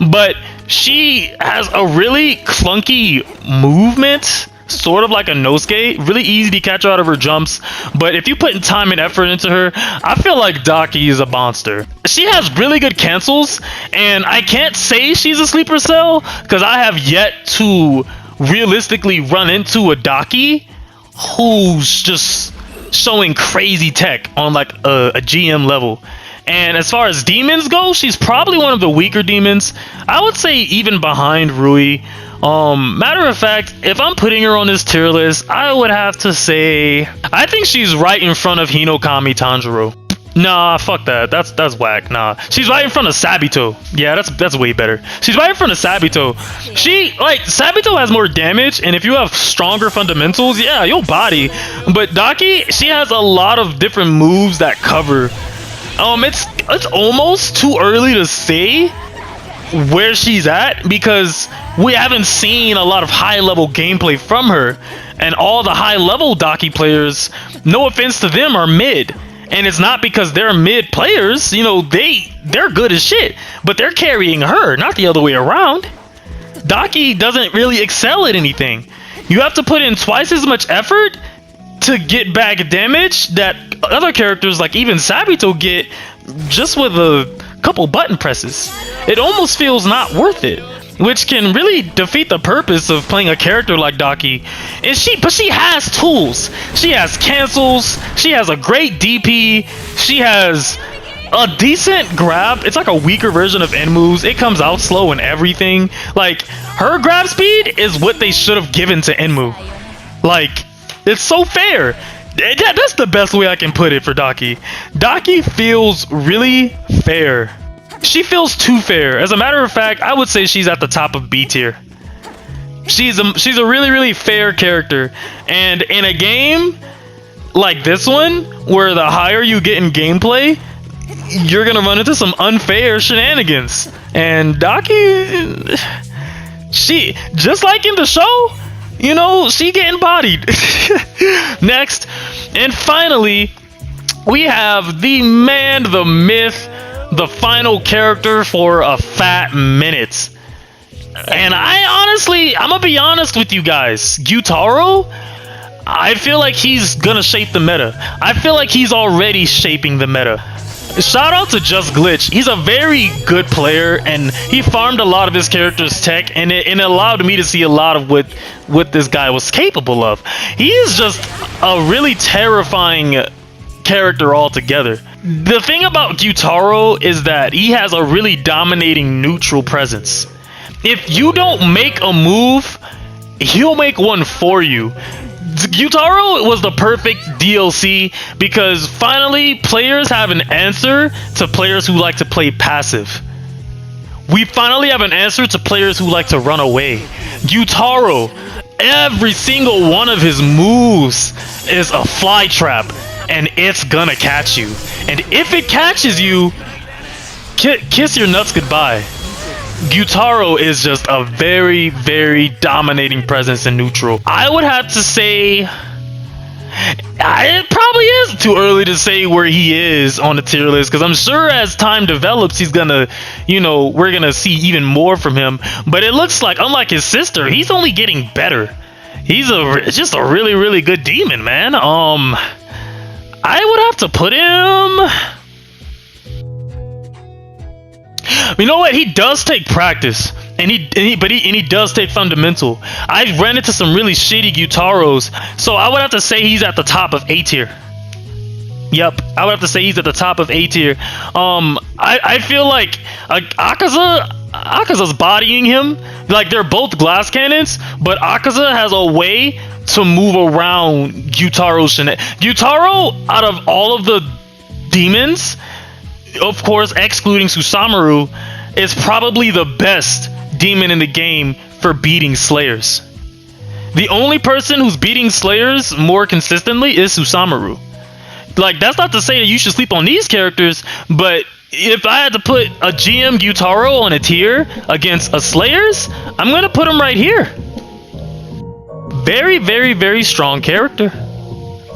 but she has a really clunky movement. Sort of like a Inosuke, really easy to catch her out of her jumps, but if you put time and effort into her, I feel like Daki is a monster. She has really good cancels, and I can't say she's a sleeper cell, because I have yet to realistically run into a Daki who's just showing crazy tech on like a GM level. And as far as demons go, she's probably one of the weaker demons. I would say even behind Rui. Matter of fact, if I'm putting her on this tier list, I would have to say I think she's right in front of Hinokami Tanjiro. Nah, fuck that. That's whack. Nah, she's right in front of Sabito. Yeah, that's way better. She's right in front of Sabito. Sabito has more damage, and if you have stronger fundamentals, yeah, you'll body. But Daki, she has a lot of different moves that cover. It's almost too early to say where she's at because we haven't seen a lot of high level gameplay from her, and all the high level Daki players, no offense to them, are mid. And it's not because they're mid players, you know, they're good as shit, but they're carrying her, not the other way around. Daki doesn't really excel at anything. You have to put in twice as much effort to get back damage that other characters like even Sabito get just with a couple button presses. It almost feels not worth it, which can really defeat the purpose of playing a character like Daki. But she has tools. She has cancels. She has a great DP. She has a decent grab. It's like a weaker version of N moves. It comes out slow and everything. Like, her grab speed is what they should have given to Enmu. Like, it's so fair. Yeah, that's the best way I can put it for Daki. Daki feels really fair. She feels too fair. As a matter of fact, I would say she's at the top of B tier. She's a really, really fair character. And in a game like this one, where the higher you get in gameplay, you're gonna run into some unfair shenanigans. And Daki, she, just like in the show, you know, she getting bodied. Next, and finally, we have the man, the myth, the final character for a fat minute. And I'm gonna be honest with you guys, Gyutaro, I feel like he's gonna shape the meta. I feel like he's already shaping the meta. Shout out to Just Glitch. He's a very good player, and he farmed a lot of his character's tech, and it allowed me to see a lot of what this guy was capable of. He is just a really terrifying character altogether. The thing about Gyutaro is that he has a really dominating neutral presence. If you don't make a move, he'll make one for you. Gyutaro was the perfect DLC because finally players have an answer to players who like to play passive. We finally have an answer to players who like to run away. Gyutaro, every single one of his moves is a fly trap, and it's gonna catch you. And if it catches you, kiss your nuts goodbye. Gyutaro is just a very, very dominating presence in neutral. I would have to say, it probably is too early to say where he is on the tier list, because I'm sure as time develops, he's gonna, you know, we're gonna see even more from him. But it looks like, unlike his sister, he's only getting better. He's just a really, really good demon, man. I would have to put him. You know what? He does take practice, and he does take fundamental. I've ran into some really shitty Gyutaros, so I would have to say he's at the top of A tier. Yep, I would have to say he's at the top of A tier. I feel like Akaza's bodying him. Like, they're both glass cannons, but Akaza has a way to move around Gyutaro's Gyutaro, out of all of the demons, of course excluding Susamuru, is probably the best demon in the game for beating Slayers. The only person who's beating Slayers more consistently is Susamuru. Like, that's not to say that you should sleep on these characters, but if I had to put a GM Gyutaro on a tier against a Slayers, I'm gonna put him right here. Very, very, very strong character.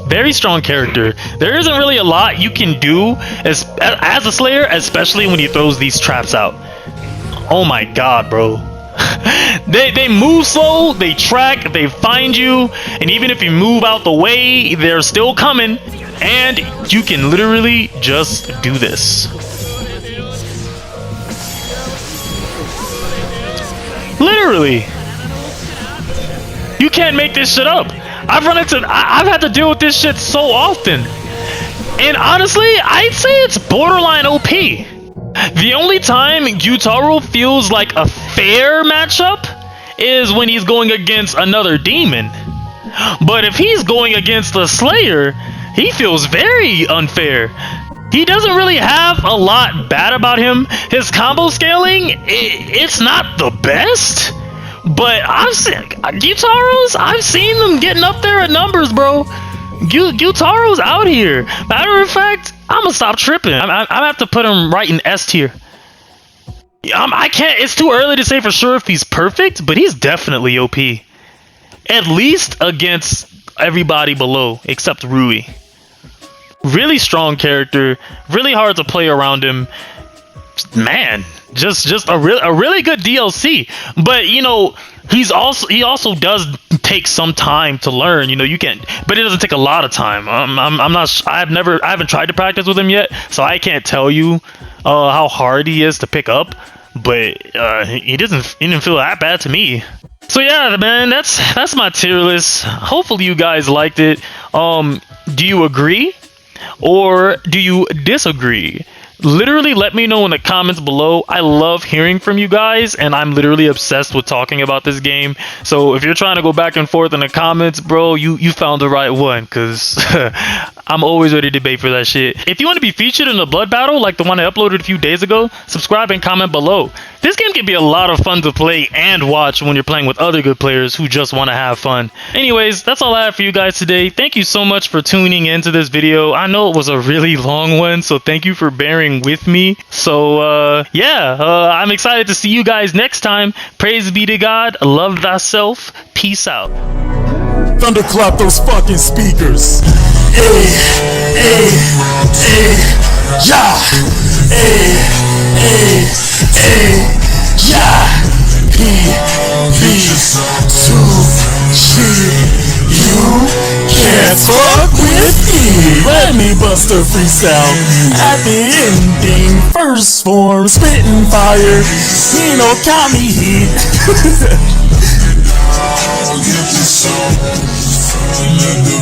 Very strong character. There isn't really a lot you can do as a Slayer, especially when he throws these traps out. Oh my god, bro. They move slow, they track, they find you, and even if you move out the way, they're still coming, and you can literally just do this. Literally. You can't make this shit up. I've had to deal with this shit so often. And honestly, I'd say it's borderline OP. The only time Gyutaro feels like a fair matchup is when he's going against another demon. But if he's going against the Slayer, he feels very unfair. He doesn't really have a lot bad about him. His combo scaling, it's not the best. But I've seen Gyutaros, I've seen them getting up there at numbers, bro. Gyutaro's out here. Matter of fact, I'm gonna stop tripping. I have to put him right in S tier. I can't. It's too early to say for sure if he's perfect, but he's definitely OP. At least against everybody below, except Rui. Really strong character. Really hard to play around him. Man, just a really good DLC. But you know, he also does take some time to learn. You know, you can't, but it doesn't take a lot of time. I haven't tried to practice with him yet, so I can't tell you how hard he is to pick up. But he didn't feel that bad to me. So yeah, man, that's my tier list. Hopefully you guys liked it. Do you agree or do you disagree? Literally let me know in the comments below. I love hearing from you guys, and I'm literally obsessed with talking about this game. So if you're trying to go back and forth in the comments, bro, you found the right one, because I'm always ready to debate for that shit. If you want to be featured in a blood battle like the one I uploaded a few days ago, subscribe and comment below. This game can be a lot of fun to play and watch when you're playing with other good players who just want to have fun. Anyways, that's all I have for you guys today. Thank you so much for tuning into this video. I know it was a really long one, so thank you for bearing with me. So I'm excited to see you guys next time. Praise be to God. Love thyself. Peace out. Thunderclap those fucking speakers. Ay, ay, ay, yeah. Ay, ay, ay, yeah. P-B-2-G. You can't fuck with me. Let me bust a freestyle at the ending. First form, spitting fire. Hinokami heat. I'll get this song. Let the